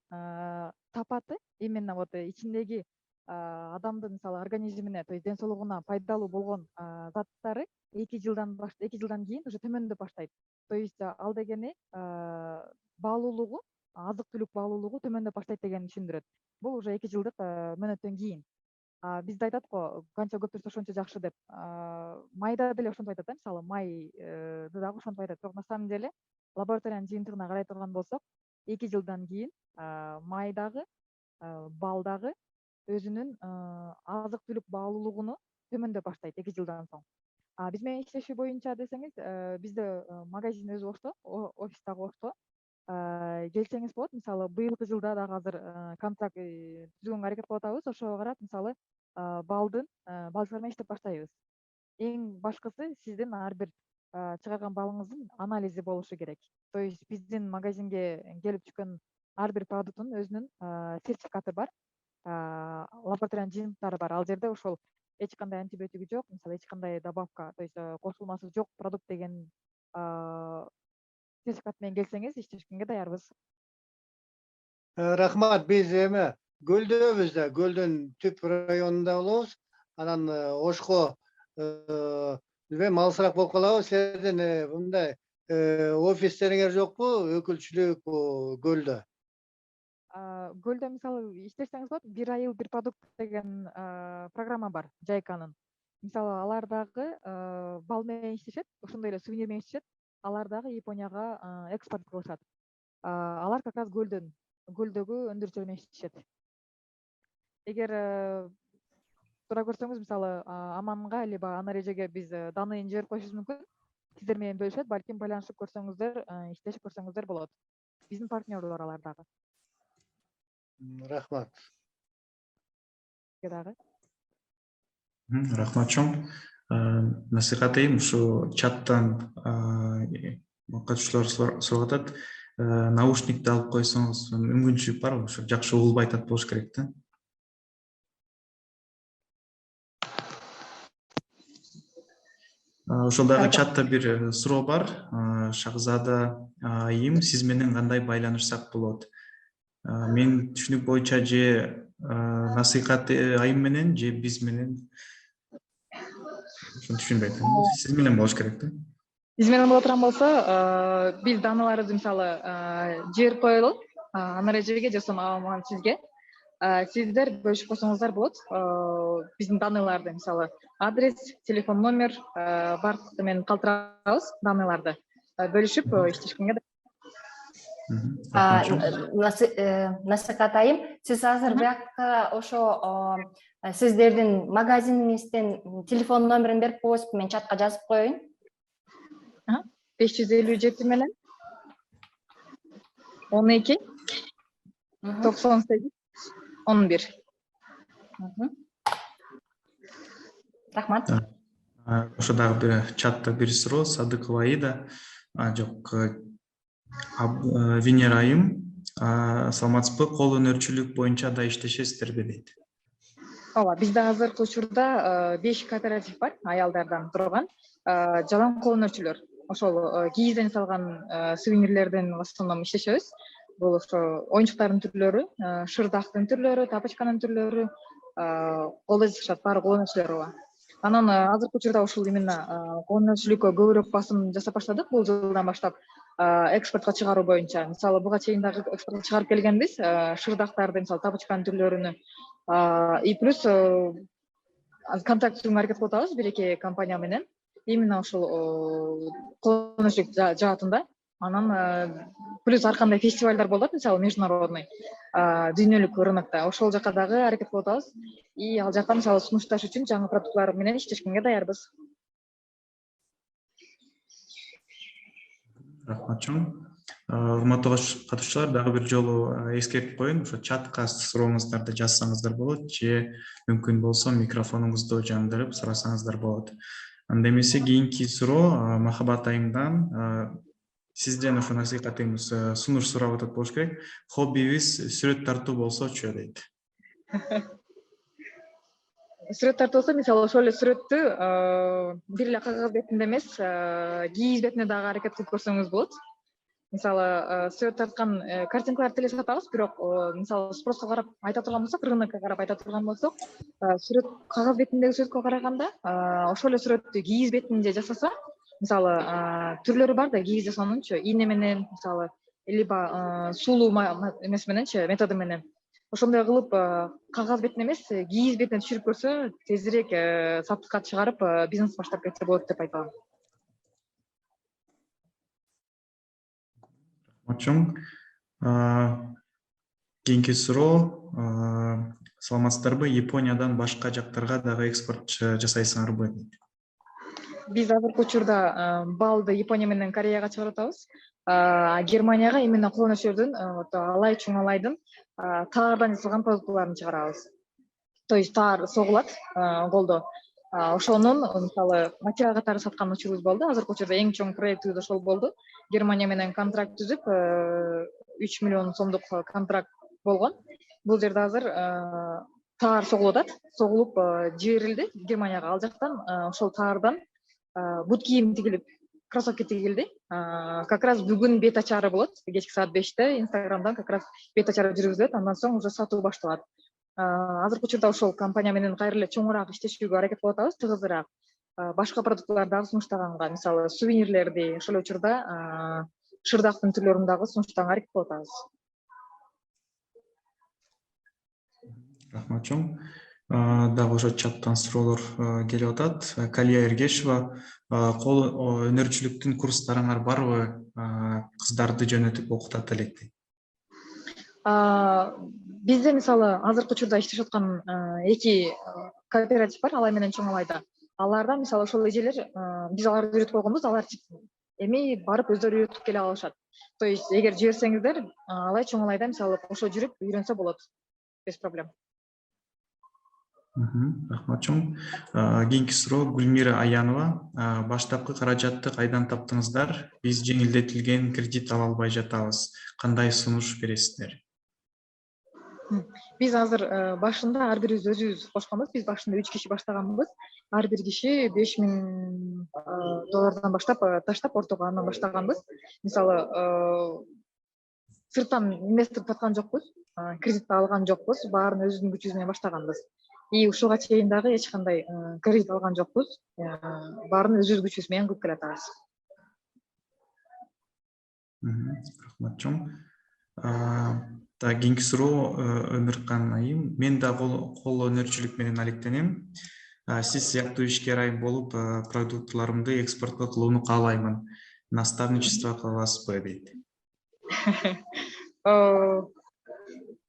сапаты именно вот ичиндеги адамдын мисалы организмине, то есть ден соолугуна пайдалуу болгон заттары 2 жылдан кийин уже төмөндөп баштайт. То есть ал дегени баалуулугу, азык түлүк баалуулугу төмөндөп баштайт дегенди түшүндүрөт. Бул уже 2 жылдык мөөнөттөн кийин. Бизде айтат го, канча көп турса ошончо жакшы деп. Майда деле ошентип айтат да, мисалы майды дагы ошентип айтат. Бирок на самом деле лабораториянын жыйынтыгына карай турган болсок, 2 жылдан кийин май дагы, бал дагы өзүнүн азык түлүк баалуулугуну төмөндөп баштайт 2 жылдан соң. Биз менен иштешүү боюнча десеңиз, бизде магазин өзү ошто, офис дагы ошто. Келсеңиз болот, мисалы быйылкы жылда дагы азыр контракт түзгөнгө аракет кылып атабыз. Ошого карап, мисалы балчылар менен иштеп баштайбыз. Эң башкысы сиздин ар бир чыгарган балыңыздын анализи болушу керек. То есть биздин магазинге келип түшкөн ар бир продуктунун өзүнүн сертификаты бар, лабораториянын жыйынтыктары бар. Ал жерде ошол эч кандай антибиотиги жок, мисалы эч кандай добавка, то есть кошулмасы жок продукт деген сертификат менен келсеңиз, иштешкенге даярбыз. Рахмат, биз эме Көлдөбүз да, Көлдүн түп районунда болобуз. Анан Ошко билбейм, алысыраак болуп калабы. Силердин мындай офистериңер жокпу, өкүлчүлүк Көлдө? Көлдө мисалы иштесеңиз болот, бир айыл бир продукт деген программа бар, Жайканын. Мисалы алар дагы бал менен иштешет, ошондой эле сувенир менен иштешет. Алар дагы Японияга экспорт кылышат. Алар как раз Көлдөгү өндүрүүчүлөр менен иштешет. Эгер туура көрсөңүз, мисалы Аманга либо Анарежеге биз данныйын жиберип коюшубуз мүмкүн. Сиздер менен бөлүшөт, балким байланышып көрсөңүздөр, иштешип көрсөңүздөр болот. Биздин партнёрлор алар дагы. Рахмат. Дагы. Рахмат чоң. Насихат айым, ушу чаттан катышуучулар сурап атат. Наушникти алып койсоңуз мүмкүнчүлүк барбы? Ошо жакшы угулбай атат болуш керек да. Ошол дагы чатта бир суроо бар. Шахзада айым, сиз менен кандай байланышсак болот? Мен түшүнүк боюнча же насыйкат айым менен же биз менен, ошону түшүнбөй атам. Сиз менен болуш керек да. Биз менен боло турган болсо, биз даналарды мисалы жиберип коелу, аны режеге же болбосо сизге. Сиздер бөлүшүп койсоңуздар болот. Биздин даныларды мисалы адрес, телефон номер баардыгы менен калтырабыз даныларды. Бөлүшүп иштешкенге. Насыкат айым, сиз азыр биякка ошо сиздердин магазиниңизден телефон номерин берип койсузбу, мен чатка жазып коеюн. 557 менен 12 98 11. Рахмат. Ошо дагы бир чатта бир суроо. Садыкова Аида, жок, Венера айым, саламатсызбы, кол өнөрчүлүк боюнча да иштешесиздерби дейт. Ооба, бизде азыркы учурда 5 кооператив бар, аялдардан турган, жалаң кол өнөрчүлөр. Ошол кийизден жасалган сувенирлерден в основном иштешебиз. Бул ошо оюнчуктардын түрлөрү, шырдактын түрлөрү, тапочканын түрлөрү, колдо жасашат баары кол өнөрчүлөр ооба. Анан азыркы учурда ушул именно кол өнөрчүлүккө көбүрөөк басым жасап баштадык бул жылдан баштап экспортко чыгаруу боюнча. Мисалы буга чейин дагы экспортко чыгарып келгенбиз, шырдактарды, мисалы тапочканын түрлөрүнү. И плюс контракт түзүүгө аракет кылып атабыз бир-эки компания менен. Именно ушул кол өнөрчүлүк жаатында. Анан плюс ар кандай фестивалдар болот, мисалы международный, дүйнөлүк рынокто. Ошол жака дагы аракет кылып атабыз. И ал жака мисалы сунушташ үчүн жаңы продуктлар менен иштешкенге даярбыз. Рахмат чоң. Урматтуу катышуучулар, дагы бир жолу эскертип коеюн, ошо чатка сурооңуздарды жазсаңыздар болот, же мүмкүн болсо микрофонуңузду жандырып сурасаңыздар болот. Анда эмесе кийинки суроо Махабат айымдан. Сизден ошо насыйкат айымыз сунуш сурап атат болуш керек. Хоббибиз сүрөт тартуу болсочу дейт. Сүрөт тартуу болсо, мисалы ошол эле сүрөттү бир эле кагаз бетинде эмес, кийиз бетине дагы аракет кылып көрсөңүз болот. Мисалы сүрөт тарткан картинкаларды деле сатабыз, бирок мисалы спроско карап айта турган болсок, рынокко карап айта турган болсок, сүрөт кагаз бетиндеги сүрөткө караганда ошол эле сүрөттү кийиз бетинде жасаса, мисалы түрлөрү бар да кийиз жасоонунчу, ийне менен, мисалы либо сулуу эмес мененчи, методу менен. Ошондой кылып кагаз бетине эмес, кийиз бетине түшүрүп көрсө, тезирээк сатышка чыгарып бизнес баштап кетсе болот деп айталам. Чоң. Кийинки суроо. Саламатсыздарбы, Япониядан башка жактарга дагы экспорт жасайсыңарбы дейт. Биз азыркы учурда балды Япония менен Кореяга чыгарып атабыз. Германияга именно кол өнөрчүлөрдүн, алай чоң алайдын таардан жасалган продуктыларын чыгарабыз. То есть таар согулат колдо. Ошонун мисалы материал катары саткан учурубуз болду. Азыркы учурда эң чоң проектибиз ошол болду. Германия менен контракт түзүп, 3 миллион сомдук контракт болгон. Бул жерде азыр таар согулуп атат. Согулуп жиберилди Германияга. Ал жактан ошол таардан бут кийим тигилип, кроссовки тигилди. Как раз бүгүн бет ачары болот. Кечки саат 5-те Инстаграмдан как раз бет ачары жүргүзүлөт. Андан соң уже сатуу башталат. Азыркы учурда ошол компания менен кайра эле чоңураак иштешүүгө аракет кылып атабыз, тыгызыраак. Башка продуктыларды дагы сунуштаганга, мисалы сувенирлерди, ошол учурда шырдактын түрлөрүн дагы сунуштаганга аракет кылып атабыз. Рахмат чоң. Дагы ошо чаттан суроолор келип атат. Калия Эргешева, кол өнөрчүлүктүн курстарыңар барбы? Кыздарды жөнөтүп окутат элек дейт. Бизде мисалы азыркы учурда иштешип аткан 2 кооператив бар, Алай менен Чоң Алайда. Аларда мисалы ошол эжелер, биз аларды үйрөтүп койгонбуз, алар эми барып өздөрү үйрөтүп келе алышат. То есть эгер жиберсеңиздер, Алай Чоң Алайда мисалы ошо жүрүп үйрөнсө болот, без проблем. Рахмат чоң. Кийинки суроо Гүлмира Аянова. Баштапкы каражатты кайдан таптыңыздар? Биз жеңилдетилген кредит ала албай жатабыз. Кандай сунуш бересиздер? Биз азыр башында ар бирибиз өзүбүз кошконбуз. Биз башында 3 киши баштаганбыз. Ар бир киши 5.000 доллардан баштап таштап ортого андан баштаганбыз. Мисалы сырттан инвестор таткан жокпуз, кредит алган жокпуз, баарын өзүбүздүн күчүбүз менен баштаганбыз. И ушуга чейин дагы эч кандай кредит алган жокпуз. Баарын өзүбүз күчүбүз менен кылып келатабыз. Рахмат чоң. Кийинки суроо Өмүркан айым. Мен да кол өнөрчүлүк менен алектенем. Сиз сыяктуу ишкер айым болуп, продуктларымды экспортко кылууну каалаймын. Наставничество кыласызбы дейт.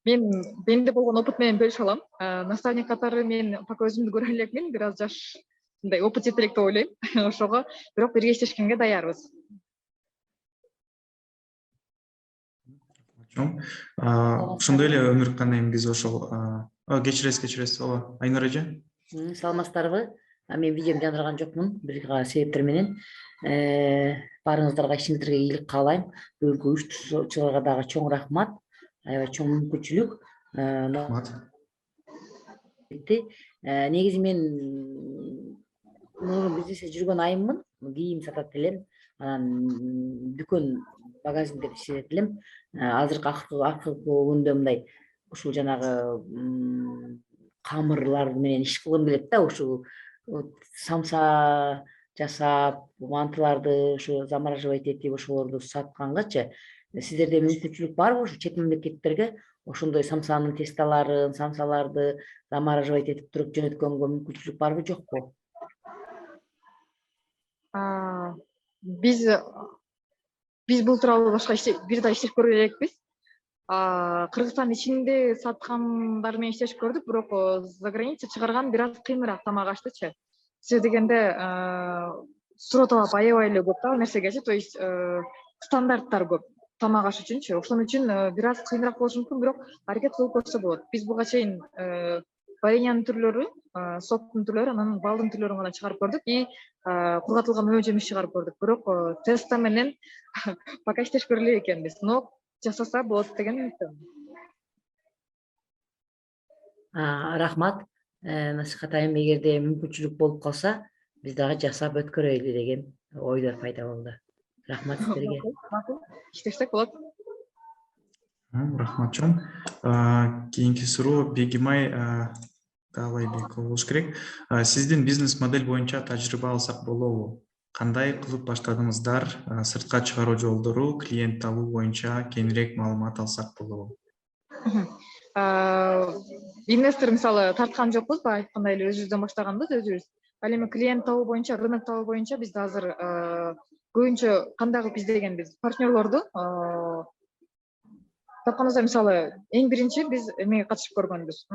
Менде болгон опыт менен бөлүшө алам. Наставник катары мен пока өзүмдү көрө элекмин, бир аз жаш мындай опыт жете элек деп ойлойм. Ошого бирок бирге иштешкенге даярбыз. Ошондой эле Өмүркан айым биз ошол кечиресиз ооба Айнур эже. Саламатсыздарбы? Мен видеомду жандырган жокмун бир себептер менен. Баарыңыздарга ишиңиздерге ийгилик каалайм. Бүгүнкү уюштуруучуларга дагы чоң рахмат. Аябай чоң мүмкүнчүлүк. Рахмат. Негизи мен бизнесте жүргөн айыммын. Кийим сатат элем. Анан дүкөн магазиндер иштет элем. Азыркы акыркы күндө мындай ушул жанагы камырлар менен иш кылгым келет да, ушул самса жасап, мантыларды ушу замораживать этип ошолорду саткангачы сиздерде мүмкүнчүлүк барбы ушу чет мамлекеттерге ошондой самсанын тесталарын, самсаларды замораживать этип туруп жөнөткөнгө мүмкүнчүлүк барбы, жокпу? Биз бул тууралуу башка бир да иштеп көргөн элекпиз. Кыргызстан ичинде саткандар менен иштешип көрдүк, бирок за граница чыгарган бир аз кыйыныраак тамак аштычы. Себеби дегенде суроо талап аябай эле көп да ал нерсегечи, то есть стандарттар көп тамак аш үчүнчү. Ошон үчүн бир аз кыйыныраак болушу мүмкүн, бирок аракет кылып көрсө болот. Биз буга чейин вареньянын түрлөрү, соктун түрлөрү, анан балдын түрлөрүн гана чыгарып көрдүк и кургатылган мөп жемиш чыгарып көрдүк. Бирок теста менен пока иштешип көрө элек экенбиз, но жасаса болот деген үмүттөмүн. Рахмат. Насихатайым, эгерде мүмкүнчүлүк болуп калса, биз дагы жасап өткөрөйлү деген ойлор пайда болду. Рахмат сиздерге. Иштесек болот. Рахмат чоң. Кийинки суроо Бегимай Таалайбекова болуш керек. Сиздин бизнес модель боюнча тажрыйба алсак болобу? Кандай кылып баштадыңыздар? Сыртка чыгаруу жолдору, клиент табуу боюнча кеңирээк маалымат алсак болобу? Инвестор мисалы тарткан жокпуз, айткандай эле өзүбүздөн баштаганбыз, өзүбүз. Ал эми клиент табуу боюнча, рынок табуу боюнча биз азыр көбүнчө кандай кылып издегенбиз? Партнерлорду тапканыбызда, мисалы эң биринчи биз эмеге катышып көргөнбүз.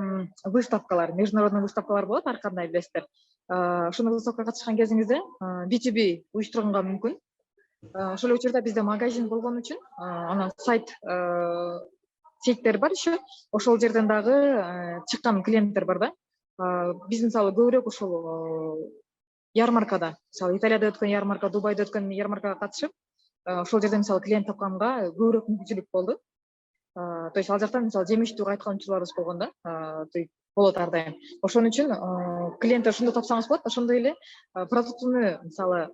Выставкалар, международный выставкалар болот, ар кандай билесиздер. Ошондой выставкага катышкан кезиңизде B2B уюштурганга мүмкүн. Ошол эле учурда бизде магазин болгон үчүн анан сайттер бар еще. Ошол жерден дагы чыккан клиенттер бар да. Биз мисалы көбүрөөк ошол ярмаркада, мисалы Италияда өткөн ярмарка, Дубайда өткөн ярмаркага катышып, ошол жерден мисалы клиент тапканга көбүрөөк мүмкүнчүлүк болду. То есть ал жактан мисалы жемиштүү кайткан учурларыбыз болгон да. Болот ар дайым. Ошон үчүн клиенттер ошондо тапсаңыз болот. Ошондой эле продуктуну мисалы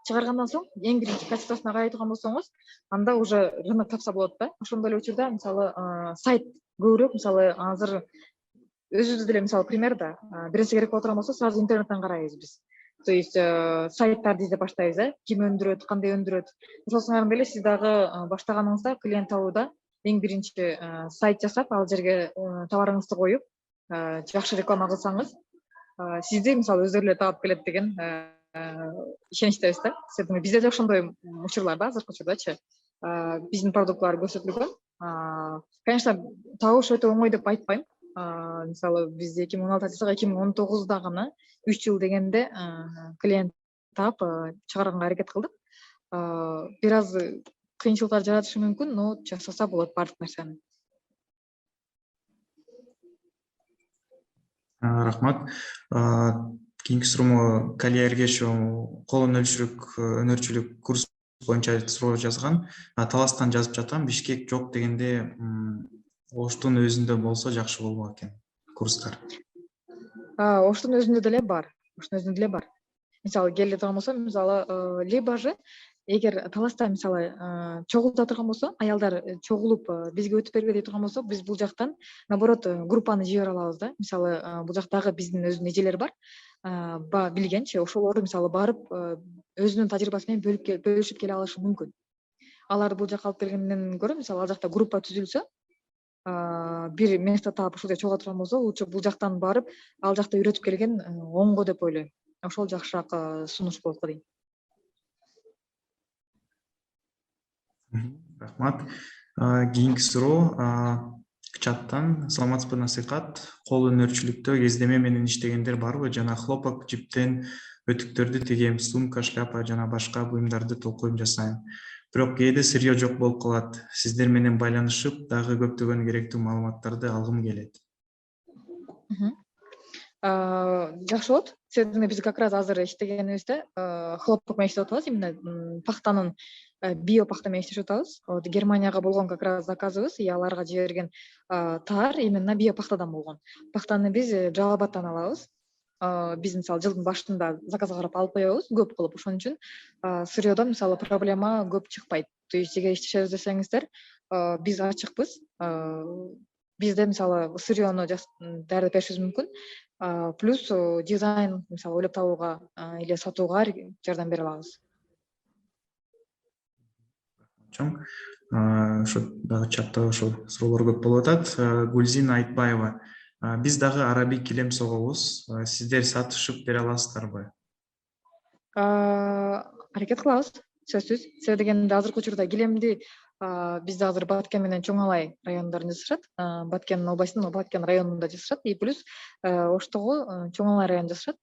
чыгаргандан соң эң биринчи качествосуна карай турган болсоңуз, анда уже рынок тапса болот да. Ошондой эле учурда мисалы сайт көбүрөөк, мисалы азыр өзүбүз деле мисалы примерда бир нерсе керек боло турган болсо сразу интернеттен карайбыз биз. То есть сайттарды издеп баштайбыз, ким өндүрөт, кандай өндүрөт. Ошол сыңарында эле сиз дагы баштаганыңызда клиент табууда эң биринчи сайт жасап, ал жерге товарыңызды коюп, жакшы реклама кылсаңыз, сизди мисалы өздөрү эле таап келет деген ишеничтебиз да. Себеби бизде да ошондой учурлар бар азыркы учурдачы. Биздин продуктлар көрсөтүлгөн. Конечно, табыш өтө оңой деп айтпайм. Мисалы биз 2016 жасак, 2019да гана 3 жыл дегенде клиент таап чыгарганга аракет кылдык. Бир аз кыйынчылыктар жаратышы мүмкүн, но жасаса болот баардык нерсени. Рахмат. Кийинки суроомо Калия Эргешова кол өнөрчүлүк курс боюнча суроо жазган. Таластан жазып жатам, Бишкек жок дегенде Оштун өзүндө болсо жакшы болмок экен курстар. Оштун өзүндө деле бар. Мисалы келе турган болсо, мисалы либо же эгер таласта мисалы чогулуп турган болсо, аялдар чогулуп бизге өтүп бергиле дей турган болсо, биз бул жактан наоборот группаны жибере алабыз да. Мисалы бул жактагы биздин өзүнүн эжелер бар, билгенчи ошолор мисалы барып өзүнүн тажрыйбасы менен бөлүшүп келе алышы мүмкүн. Алар бул жака алып келгенден көрө, мисалы ал жакта группа түзүлсө, бир место таап ушул жерде чогула турган болсо, лучше бул жактан барып ал жакта үйрөтүп келген оңго деп ойлойм. Ошол жакшыраак сунуш болот го дейм. Рахмат. Кийинки суроо чаттан. Саламатсызбы насыйкат. Кол өнөрчүлүктө кездеме менен иштегендер барбы? Жана хлопок жиптен өтүктөрдү тигем, сумка, шляпа жана башка буюмдарды толкуйм жасайм. Бирок кээде сырьё жок болуп калат. Сиздер менен байланышып, дагы көптөгөн керектүү маалыматтарды алгым келет. Жакшы болот. Себеби биз как раз азыр иштегенибизде хлопок менен иштеп атабыз, именно пахтанын биопахта менен иштешип атабыз. Вот Германияга болгон как раз заказыбыз, аларга жиберген таар именно биопахтадан болгон. Пахтаны биз Жалалбаттан алабыз. Биз мисалы жылдын башында заказга карап алып коебуз көп кылып. Ошон үчүн сырьёдон мисалы проблема көп чыкпайт. То есть эгер иштешебиз десеңиздер, биз ачыкпыз. Бизде мисалы сырьёну даярдап беришибиз мүмкүн. Плюс дизайн мисалы ойлоп табууга или сатууга жардам бере алабыз. Ошо дагы чатта ошол суроолор көп болуп атат. Гүлзина Айтбаева. Биз дагы арабий килем согобуз. Сиздер сатышып бере аласыздарбы? Аракет кылабыз, сөзсүз. Себеби дегенде азыркы учурда килемди бизде азыр Баткен менен Чоң Алай райондорунда жасашат. Баткен областынын Баткен районунда жасашат. И плюс Оштогу Чоң Алай районунда жасашат.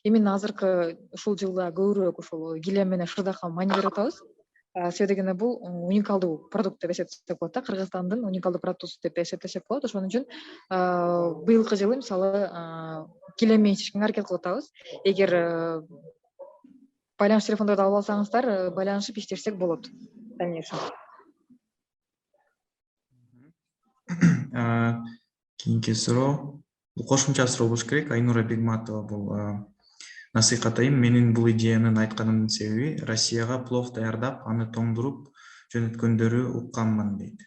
Именно азыркы ушул жылда көбүрөөк ушул килем менен шырдакка маани берип атабыз. Себеби дегенде бул уникалдуу продукт деп эсептесек болот да, Кыргызстандын уникалдуу продуктусу деп эсептесек болот. Ошон үчүн быйылкы жылы мисалы килем менен иштешке аракет кылып атабыз. Эгер байланыш телефондорду алып алсаңыздар, байланышып иштешсек болот. Дальнейшем. Кийинки суроо. Бул кошумча суроо болуш керек. Айнура Бегматова бул насыйкат айым. Менин бул идеяны айтканымдын себеби Россияга плов даярдап, аны тоңдуруп жөнөткөндөрү укканмын дейт.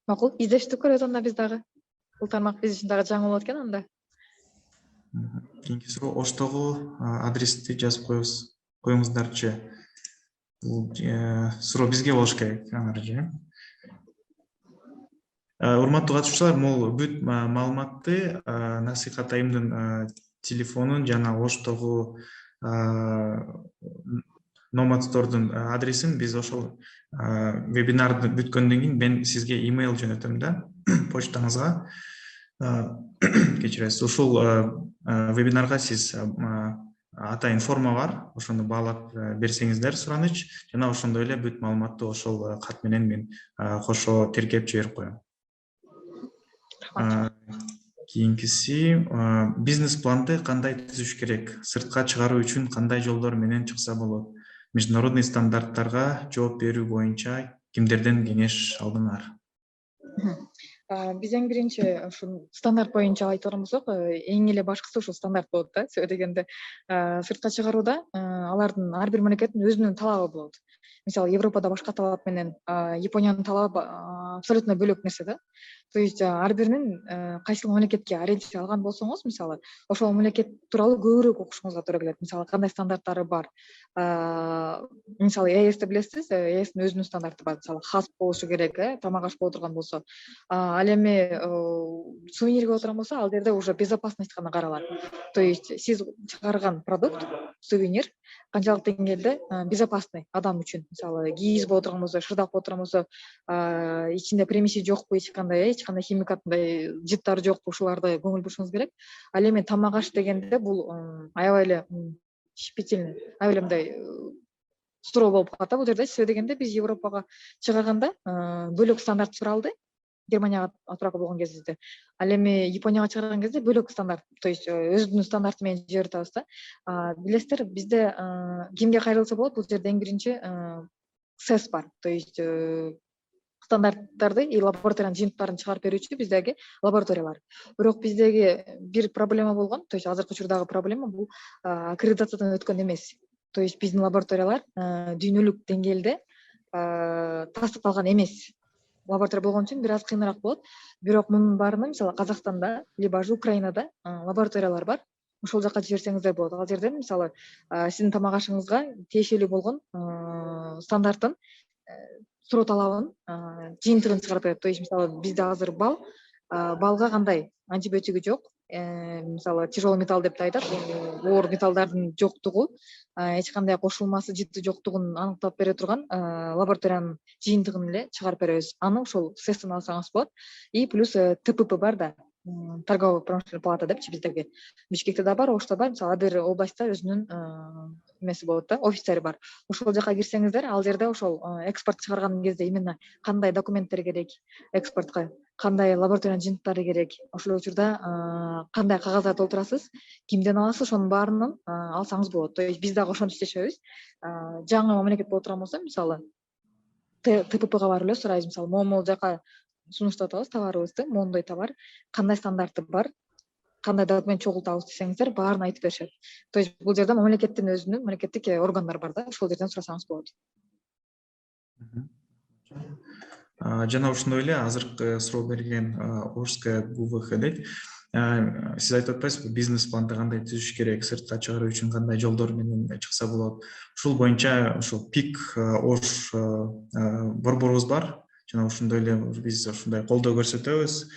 Макул, издештип көрөбүз анда биз дагы. Бул тармак биз үчүн дагы жаңы болот экен анда. Кийинки суроо. Оштогу адрести жазып коюңуздарчы. Бул суроо бизге болуш керек, Анаржы. Урматтуу катышуучулар, могул бүт маалыматты насыйкат айымдын телефонун жана Оштогу Nomad Store'дун адресин биз ошол вебинарды бүткөндөн кийин мен сизге имейл жөнөтөм да, почтаңызга. Кечиресиз, ушул вебинарга сиз атайын форма бар, ошону баалап берсеңиздер сураныч, жана ошондой эле бүт маалыматты ошол кат менен мен кошо тиркеп жиберип коем. Кийинкиси, бизнес планды кандай түзүш керек? Сыртка чыгаруу үчүн кандай жолдор менен чыкса болот? Международный стандарттарга жооп берүү боюнча кимдерден кеңеш алдыңар? Биз эң биринчи ушул стандарт боюнча айтылган болсок, эң эле башкысы ушул стандарт болот да. Себеби дегенде сыртка чыгарууда алардын ар бир мамлекеттин өзүнүн талабы болот. Мисалы Европада башка талап менен Япониянын талабы абсолютно бөлөк нерсе да. То есть ар биринин кайсыл мамлекетке ориентир алган болсоңуз, мисалы ошол мамлекет тууралуу көбүрөөк окушуңузга туура келет. Мисалы кандай стандарттары бар. Мисалы ЭСти билесиз, ЭСтин өзүнүн стандарты бар. Мисалы хас болушу керек, тамак аш боло турган болсо. Ал эми сувенирге боло турган болсо, ал жерде уже безопасность гана каралат. То есть сиз чыгарган продукт, сувенир канчалык деңгээлде безопасный адам үчүн. Мисалы кийиз боло турган болсо, шырдак боло турган болсо, ичинде примеси жокпу, эч кандай химикатындай жыттар жокпу, ушуларды көңүл бурушуңуз керек. Ал эми тамак аш дегенде бул аябай эле щепетильный, аябай эле мындай суроо болуп калат да бул жерде. Себеби дегенде биз Европага чыгарганда бөлөк стандарт суралды. Германияга отуракка болгон кезибизде. Ал эми Японияга чыгарган кезде бөлөк стандарт, то есть өзүнүн стандарты менен жиберип атабыз да. Билесиздер, бизде кимге кайрылса болот? Бул жерде эң биринчи сэс бар, то есть стандарттарды и лабораториянын жыйынтыктарын чыгарып берүүчү биздеги лабораториялар. Бирок биздеги бир проблема болгон, то есть азыркы учурдагы проблема бул аккредитациядан өткөн эмес. То есть биздин лабораториялар дүйнөлүк деңгээлде тастыкталган эмес. Лаборатория болгон үчүн бир аз кыйыныраак болот. Бирок мунун баарына мисалы Казакстанда либо же Украинада лабораториялар бар. Ошол жака жиберсеңиздер болот. Ал жерден мисалы сиздин тамак ашыңызга тиешелүү болгон стандарттын суроо талабын жыйынтыгын чыгарып берет. То есть мисалы бизде азыр балга кандай антибиотиги жок, мисалы тяжелый металл деп айтат, оор металлдардын жоктугу, эч кандай кошулмасы жыты жоктугун аныктап бере турган лабораториянын жыйынтыгын эле чыгарып беребиз. Аны ошол сэстен алсаңыз болот. И плюс ТПП бар да, торговый промышленный палата депчи биздеги. Бишкекте да бар, Ошто бар. Мисалы ар бир областта өзүнүн эмеси болот да, офистери бар. Ошол жака кирсеңиздер, ал жерде ошол экспорт чыгарган кезде именно кандай документтер керек, экспортко кандай лабораториянын жыйынтыктары керек, ошол учурда кандай кагаздар толтурасыз, кимден аласыз, ошонун баарынын алсаңыз болот. То есть биз дагы ошентип иштешебиз. Жаңы мамлекет боло турган болсо, мисалы ТППга барып эле сурайбыз. Мисалы могул жака сунуштап атабыз товарыбызды, моундай товар, кандай стандарты бар, кандай документ чогултабыз десеңиздер, баарын айтып беришет. То есть бул жерде мамлекеттин өзүнүн мамлекеттик органдар бар да, ошол жерден сурасаңыз болот. Жана ошондой эле азыркы суроо берген Орская ГУВХ дейт. Сиз айтып атпайсызбы, бизнес планды кандай түзүш керек, сыртка чыгаруу үчүн кандай жолдор менен чыкса болот. Ушул боюнча ошол ПИК Ош борборубуз бар. Жана ошондой эле биз ушундай колдоо көрсөтөбүз.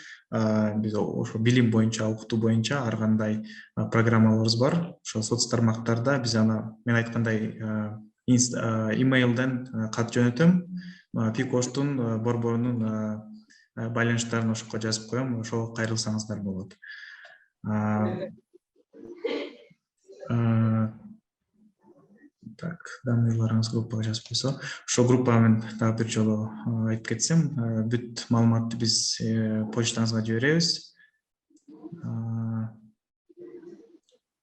Биз ошо билим боюнча, окутуу боюнча ар кандай программаларыбыз бар. Ошо соц тармактарда биз аны мен айткандай имейлден кат жөнөтөм. ПИК Оштун борборунун байланыштарын ошоко жазып коем, ошого кайрылсаңыздар болот. Так, данныйларыңыз группага жазып койсо, ошол группага мен дагы бир жолу айтып кетсем, бүт маалыматты биз почтаңызга жиберебиз.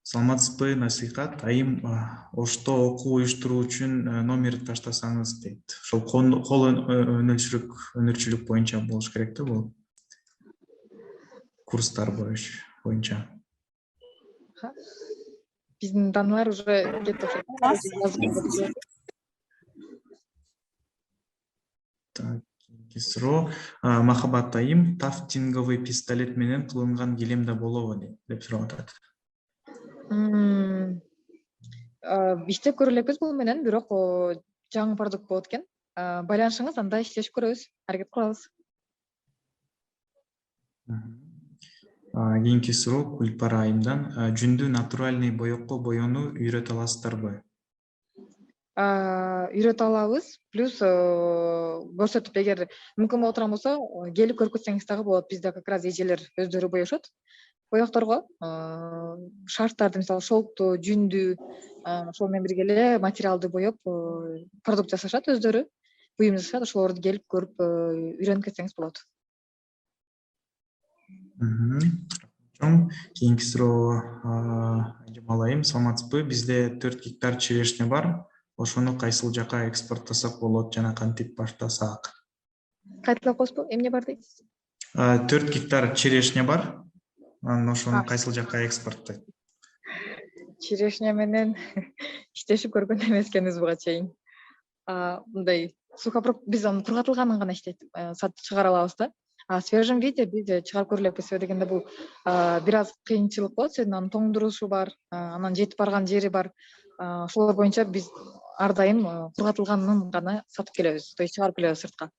Саламатсызбы, насихат, айым Ошто окуу уюштуруу үчүн номер таштасаңыз дейт. Ошол кол өнөрчүлүк боюнча болуш керек да бул. Курстар боюнча. Биздин данныйлар уже кетип атат. Так, суроо. Махабат айым, тафтинговый пистолет менен кылынган килем да болобу деп сурап атат. Иштеп көрө элекпиз бул менен, бирок жаңы продукт болот экен. Байланышыңыз, анда иштешип көрөбүз, аракет кылабыз. Кийинки суроо Гүлпара айымдан. Жүндү натуральный боекко боенуу үйрөтө аласыздарбы? Үйрөтө алабыз. Плюс көрсөтүп, эгер мүмкүн боло турган болсо, келип көрсөтсөңүз дагы болот. Бизде как раз эжелер өздөрү боешот. Боекторго шарфтарды, мисалы шелкту, жүндү, ошол менен бирге эле материалды боеп продукт жасашат өздөрү, буюм жасашат. Ошолорду келип көрүп үйрөнүп кетсеңиз болот. Кийинки суроо Жамал айым, саламатсызбы? Бизде 4 гектар черешня бар. Ошону кайсыл жака экспорттасак болот жана кантип баштасак? Кайталап коесузбу? Эмне бар дейсиз? 4 гектар черешня бар. Анан ошону кайсыл жака экспорттойт? Черешня менен иштешип көргөн эмес экенбиз буга чейин. Мындай сухофрукт, биз анын кургатылганын гана сатып чыгара алабыз да. Свежем виде биз чыгарып көрө элекпиз. Себеби дегенде бул бир аз кыйынчылык болот. Себеби анын тоңдурушу бар, анан жетип барган жери бар. Ошолор боюнча биз ар дайым кургатылганын гана сатып келебиз, то есть чыгарып келебиз сыртка.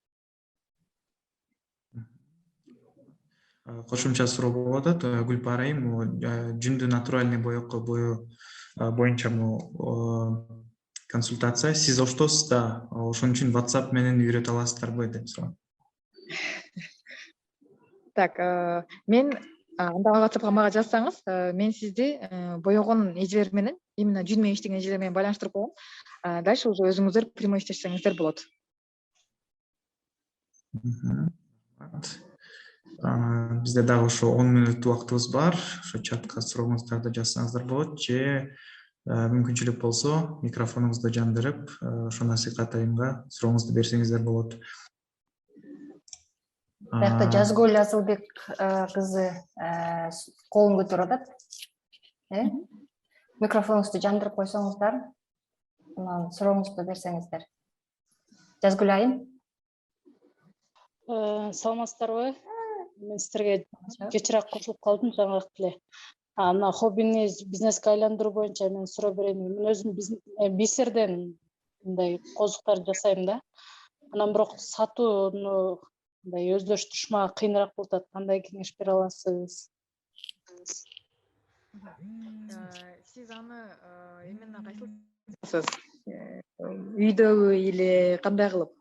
Кошумча суроо болуп атат. Гүлпара айым, жүндү натуральный боекко боюнча консультация. Сиз Оштосуз да, ошон үчүн WhatsApp менен үйрөтө аласыздарбы деп сурам. Так, мен анда WhatsAppка мага жазсаңыз, мен сизди боегон эжелер менен, именно жүн менен иштеген эжелер менен байланыштырып коем. Дальше уже өзүңүздөр прямой иштешсеңиздер болот. Бизде дагы ошо 10 мүнөт убактыбыз бар. Ошо чатка сурооңуздарды жазсаңыздар болот, же мүмкүнчүлүк болсо микрофонуңузду жандырып ошо насыйкат айымга сурооңузду берсеңиздер болот. Биякта Жазгөл Асылбек кызы колун көтөрүп атат. Микрофонуңузду жандырып койсоңуздар, анан сурооңузду берсеңиздер. Жазгүл айым. Саламатсыздарбы? Мен сиздерге кечирээк кошулуп калдым жаңылык эле. Мына хоббини бизнеске айландыруу боюнча мен суроо берейин. Мен өзүм бисерден мындай козуктар жасайм да. Анан бирок сатууну мындай өздөштүрүш кыйыныраак болуп атат. Кандай кеңеш бере аласыз? Сиз аны именно кайсыл үйдөгү или кандай кылып?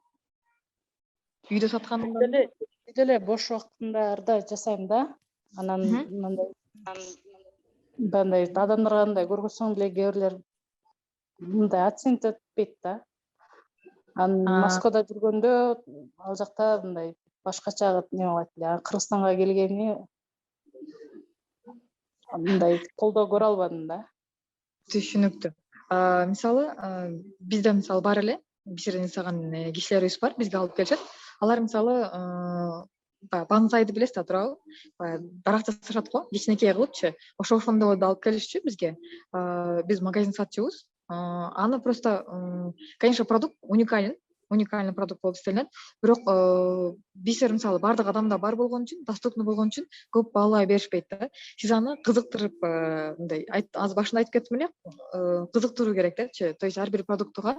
Үйдө сатканыңда? Үйдө эле бош убактымдарда жасайм да. Анан мындай адамдарга мындай көргөзсөң деле кээ бирлер мындай оценка өтпөйт да. Анан Москвада жүргөндө ал жакта мындай башкача неме кылат эле. Кыргызстанга келгени мындай колдоо көрө албадым да. Түшүнүктүү. Мисалы бизде мисалы бар эле бисерден жасаган кишилерибиз бар, бизге алып келишет. Алар мисалы бонсайды билесиз да, туурабы? Даракта сатышат го, кичинекей кылыпчы. Ошондой алып келишчү бизге. Биз магазин сатчубуз. Аны просто, конечно, продукт уникальный продукт болуп эстелинет. Бирок бисер мисалы баардык адамда бар болгон үчүн, доступный болгон үчүн көп баалай беришпейт да. Сиз аны кызыктырып, мындай азыр башында айтып кеттим эле, кызыктыруу керек дечи. То есть ар бир продуктуга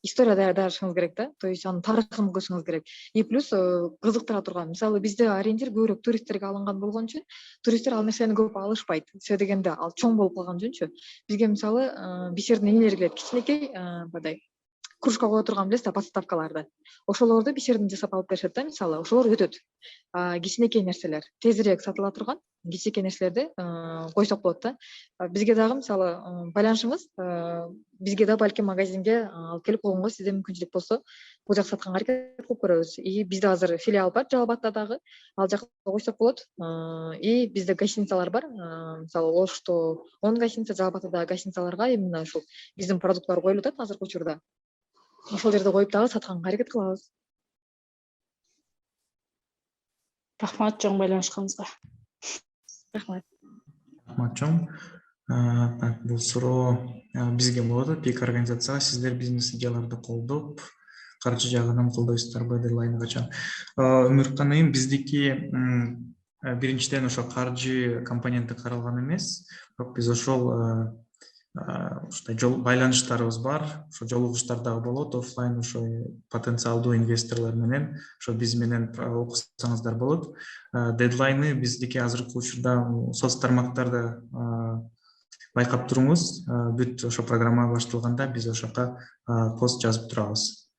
история даярдашыңыз керек да. То есть анын тарыхын көрсөңүз керек. И плюс кызыктыра турган. Мисалы бизде ориентир көбүрөөк туристтерге алынган болгон үчүн, туристтер ал нерсени көп алышпайт. Себеби дегенде ал чоң болуп калган үчүнчү. Бизге мисалы бисердин эмелери келет, кичинекей мындай кружка кое турган, билесиз да, подставкаларды. Ошолорду бисерден жасап алып беришет да, мисалы. Ошолор өтөт. Кичинекей нерселер, тезирээк сатыла турган кичинекей нерселерди койсок болот да. Бизге дагы мисалы байланышыбыз, бизге да балким магазинге алып келип койгонго сизде мүмкүнчүлүк болсо, бул жакта сатканга аракет кылып көрөбүз. И бизде азыр филиал бар Жалал Абадта дагы. Ал жакта койсок болот. И бизде гостиницалар бар. Мисалы Ошто 10 гостиница, Жалал Абадта дагы гостиницаларга именно ушул биздин продукттар коюлуп атат азыркы учурда. Ошол жерде коюп дагы сатканга аракет кылабыз. Рахмат чоң байланышканыңызга. Рахмат. Рахмат чоң. Бул суроо бизге болот. Пик организацияга сиздер бизнес идеяларды колдоп, каржы жагынан колдойсуздарбы, дедлайны качан? Өмүркан айым, биздики биринчиден ошо каржы компоненти каралган эмес, бирок биз ошол ушундай байланыштарыбыз бар, ошо жолугуштар дагы болот, офлайн ошо потенциалдуу инвесторлор менен, ошо биз менен окусаңыздар болот. Дедлайны биздики азыркы учурда соц тармактарда байкап туруңуз, бүт ошо программа башталганда биз ошол жака пост жазып турабыз.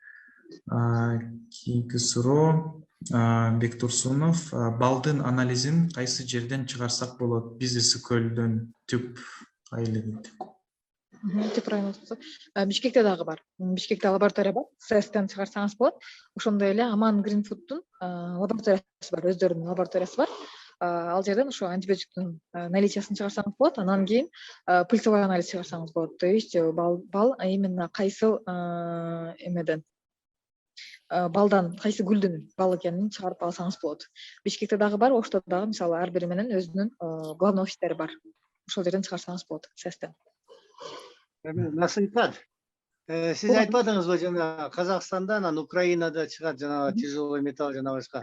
Кийинки суроо Бектурсунов, балдын анализин кайсы жерден чыгарсак болот? Бизнес-Скөлдөн түп айлыгы. Түп район. Бишкекте дагы бар. Бишкекте лаборатория бар. ССТен чыгарсаңыз болот. Ошондой эле Аман Гринфудтун лабораториясы бар, өздөрүнүн лабораториясы бар. Ал жерден ошо антибиотиктин наличиясын чыгарсаңыз болот. Анан кийин пульсовой анализ чыгарсаңыз болот. То есть бал именно кайсыл эмеден балдан кайсы гүлдүн бал экенин чыгарып алсаңыз болот. Бишкекте дагы бар, Ошто дагы мисалы ар бири менен өзүнүн главный офистери бар. Ошол жерден чыгарсаңыз болот. ССТен. Насыйпат. Сиз айтпадыңызбы жана Казакстанда, анан Украинада чыгат жана тяжелый металл жана башка.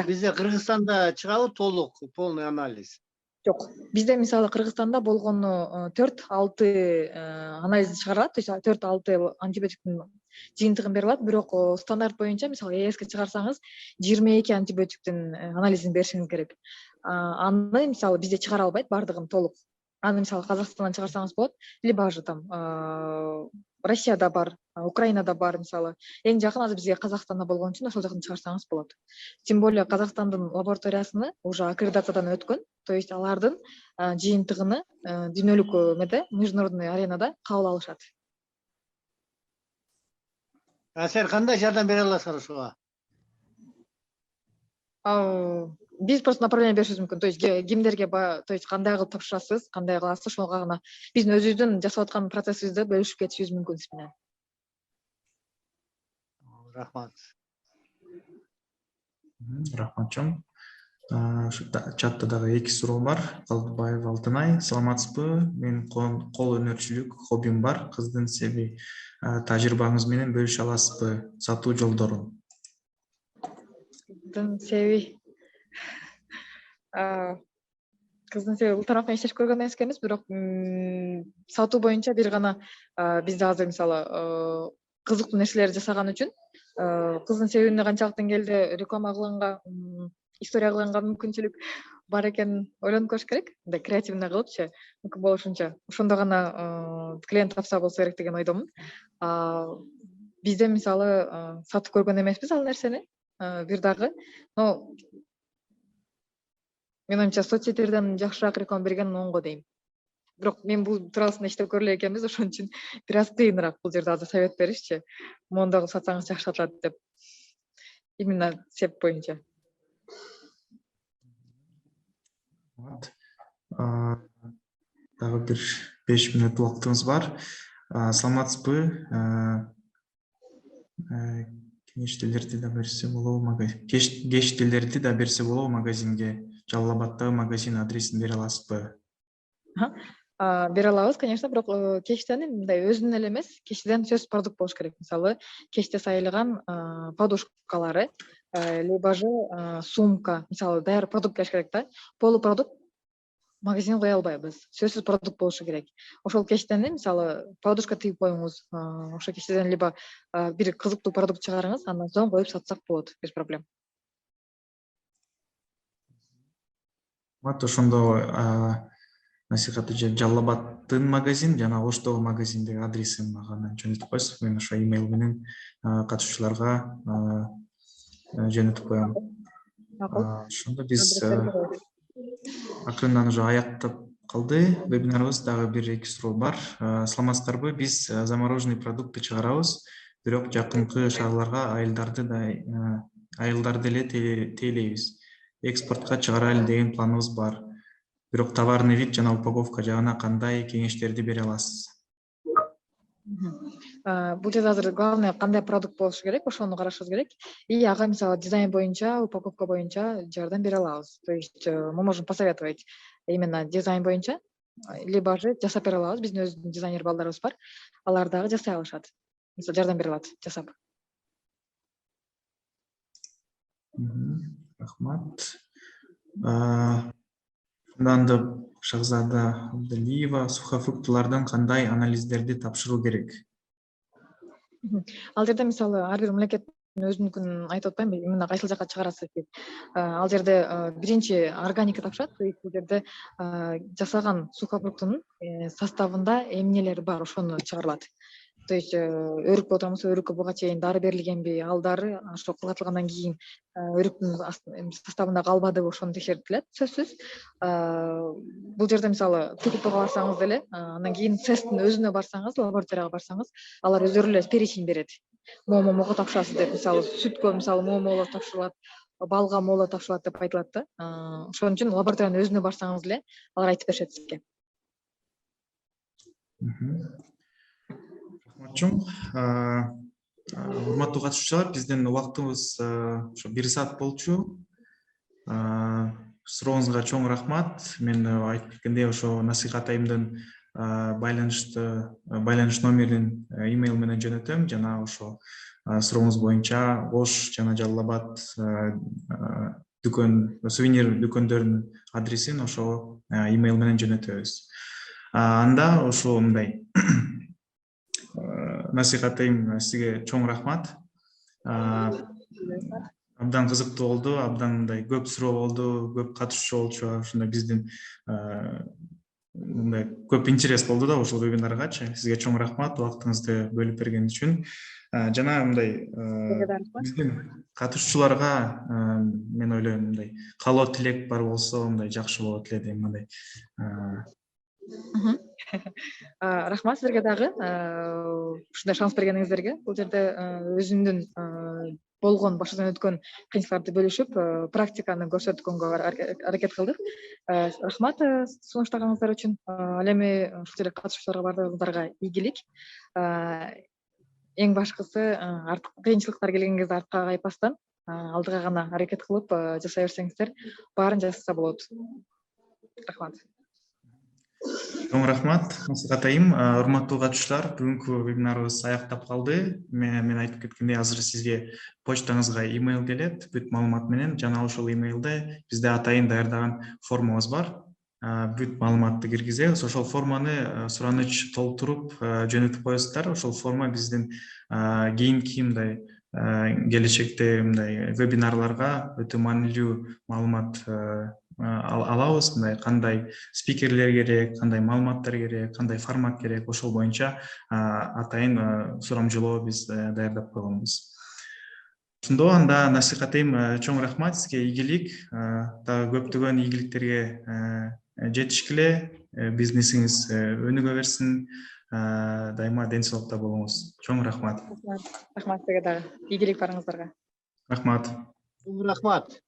Бизде Кыргызстанда чыгабы толук, полный анализ? Жок. Бизде мисалы Кыргызстанда болгону 4-6 анализ чыгарылат. То есть 4-6 антибиотиктин жыйынтыгын берип алат. Бирок стандарт боюнча мисалы ЕСке чыгарсаңыз 22 антибиотиктин анализин беришиңиз керек. Аны мисалы бизде чыгара албайт бардыгын толук. Аны мисалы Казакстандан чыгарсаңыз болот, либо же там Россияда бар, Украинада бар мисалы. Эң жакын азыр бизге Казакстанда болгон үчүн ошол жактан чыгарсаңыз болот. Тем более Казакстандын лабораториясыны уже аккредитациядан өткөн. То есть алардын жыйынтыгыны дүйнөлүк эмеде, международный аренада кабыл алышат. Сен кандай жардам бере аласың ошого? биз просто направление беришибиз мүмкүн. То есть кимдерге то есть кандай кылып тапшырасыз, кандай кыласыз, ошого гана биздин өзүбүздүн жасап аткан процессибизди бөлүшүп кетишибиз мүмкүн сиз менен. Рахмат. Рахмат чоң. Чатта дагы 2 суроо бар. Калдыбаев Алтынай, саламатсызбы? Мен кол өнөрчүлүк хоббим бар. Кыздын себи тажрыйбаңыз менен бөлүшө аласызбы? Сатуу жолдорун. Кыздын себи кыздын себи бул тарапка иштешип көргөн эмес экенбиз, бирок сатуу боюнча бир гана бизде азыр мисалы кызыктуу нерселерди жасаган үчүн кыздын себине канчалык деңгээлде реклама кылганга, история кылганга мүмкүнчүлүк бар экенин ойлонуп көрүш керек. Мындай креативный кылыпчы, мүмкүн болушунча ошондо гана клиент тапса болсо керек деген ойдомун. Бизде мисалы сатып көргөн эмеспиз ал нерсени бир дагы. Но менин оюмча соцсеттерден жакшыраак реклама берген оңго дейм. Бирок мен бул туурасында иштеп көрө элек экенбиз, ошон үчүн бир аз кыйыныраак бул жерде азыр совет беришчи. Мондой кылып сатсаңыз жакшы сатылат деп. Именно сеп боюнча. Дагы бир 5 мүнөт убактыбыз бар. Саламатсызбы? Кечтелерди да берсе болобу магазин? Кечтелерди да берсе болобу магазинге? Жалал Абаддагы магазин адресин бере аласызбы? Бере алабыз, конечно, бирок кечтени мындай өзүнүн эле эмес, кечтеден сөзсүз продукт болуш керек. Мисалы, кечте сайылган подушкалары, либо же сумка, мисалы, даяр продукт келиш керек да. Полупродукт магазин кое албайбыз. Сөзсүз продукт болушу керек. Ошол кечтени, мисалы, подушка тигип коюңуз, ошо кечтеден либо бир кызыктуу продукт чыгарыңыз, андан соң коюп сатсак болот, без проблем. Ошондо насихаты Жалал Абадтын магазин жана Оштогу магазиндеги адресин мага жөнөтүп коесуз. Мен ошо имейл менен катышуучуларга жөнөтүп коем. Ошондо биз акырындан уже аяктап калды. Вебинарыбыз дагы 1-2 суроо бар. Саламатсыздарбы? Биз замороженный продукты чыгарабыз. Бирок жакынкы шаарларга айылдарды эле тейлейбиз. Экспортко чыгарайлы деген планыбыз бар. Бирок товарный вид жана упаковка жагына кандай кеңештерди бере аласыз? Бул жерде азыр главное кандай продукт болушу керек, ошону карашыбыз керек. И ага мисалы дизайн боюнча, упаковка боюнча жардам бере алабыз. То есть мы можем посоветовать именно дизайн боюнча, либо же жасап бере алабыз. Биздин өзүбүздүн дизайнер балдарыбыз бар. Алар дагы жасай алышат. Мисалы жардам бере алат жасап. Рахмат. Анда Шахзада Абдалиева, сухофруктылардан кандай анализдерди тапшыруу керек? Ал жерде мисалы ар бир мамлекеттин өзүнүкүн айтып атпайм, именно кайсыл жака чыгарасыз деп. Ал жерде биринчи органика тапшырат, то есть бул жерде жасаган сухофруктунун составында эмнелер бар, ошону чыгарылат. То есть өрүккө отурмузда өрүккө буга чейин дары берилгенби, ал дары ошо кызартылгандан кийин өрүктүн составында калбадыбы, ошону текшертилет сөзсүз. Бул жерде мисалы ТКПга барсаңыз деле, андан кийин ЦЕСтин өзүнө барсаңыз, лабораторияга барсаңыз, алар өздөрү эле перечень берет. Момого тапшырасыз деп, мисалы сүткө мисалы момолор тапшырылат, балга моло тапшырылат деп айтылат да. Ошон үчүн лабораториянын өзүнө барсаңыз эле алар айтып беришет сизге. Урматтуу катышуучулар, биздин убактыбыз ошо 1 саат болчу. Сурооңузга чоң рахмат. Мен айтып кеткендей, ошо насихат айымдын байланыш номерин имейл менен жөнөтөм, жана ошо сурооңуз боюнча Ош жана Жалал Абад сувенир дүкөндөрүнүн адресин ошо имейл менен жөнөтөбүз. Анда ошо мындай насихат айым сизге чоң рахмат. Абдан кызыктуу болду, абдан мындай көп суроо болду, көп катышуучу болчу, ошондой биздин мындай көп интерес болду да ушул вебинаргачы. Сизге чоң рахмат убактыңызды бөлүп берген үчүн. Жана мындай биздин катышуучуларга мен ойлойм мындай каалоо тилек бар болсо мындай жакшы болот эле дейм мындай. Рахмат силерге дагы ушундай шанс бергениңиздерге. Бул жерде өзүмдүн болгон башынан өткөн кыйынчылыктарды бөлүшүп практиканы көрсөткөнгө аракет кылдык. Рахмат сунуштаганыңыздар үчүн. Ал эми ушул жерге катышуучуларга баардыгыңыздарга ийгилик. Эң башкысы кыйынчылыктар келген кезде артка кайпастан алдыга гана аракет кылып жасай берсеңиздер, баарын жасаса болот. Рахмат. Чоң рахмат, Насихат айым. Урматтуу катышуучулар, бүгүнкү вебинарыбыз аяктап калды. Мен айтып кеткендей, азыр сизге почтаңызга имейл келет, бүт маалымат менен. Жана ошол имейлде бизде атайын даярдаган формабыз бар. Бүт маалыматты киргизебиз. Ошол форманы сураныч толтуруп жөнөтүп коесуздар. Ошол форма биздин кийинки мындай келечекте мындай вебинарларга өтө маанилүү маалымат алабыз. Мындай кандай спикерлер керек, кандай маалыматтар керек, кандай формат керек, ошол боюнча атайын сурамжылоо биз даярдап койгонбуз. Ошондо анда Насихат айым, чоң рахмат сизге, ийгилик, дагы көптөгөн ийгиликтерге жетишкиле, бизнесиңиз өнүгө берсин, дайыма ден соолукта болуңуз. Чоң рахмат. Рахмат сизге дагы. Ийгилик барыңыздарга. Рахмат. Рахмат.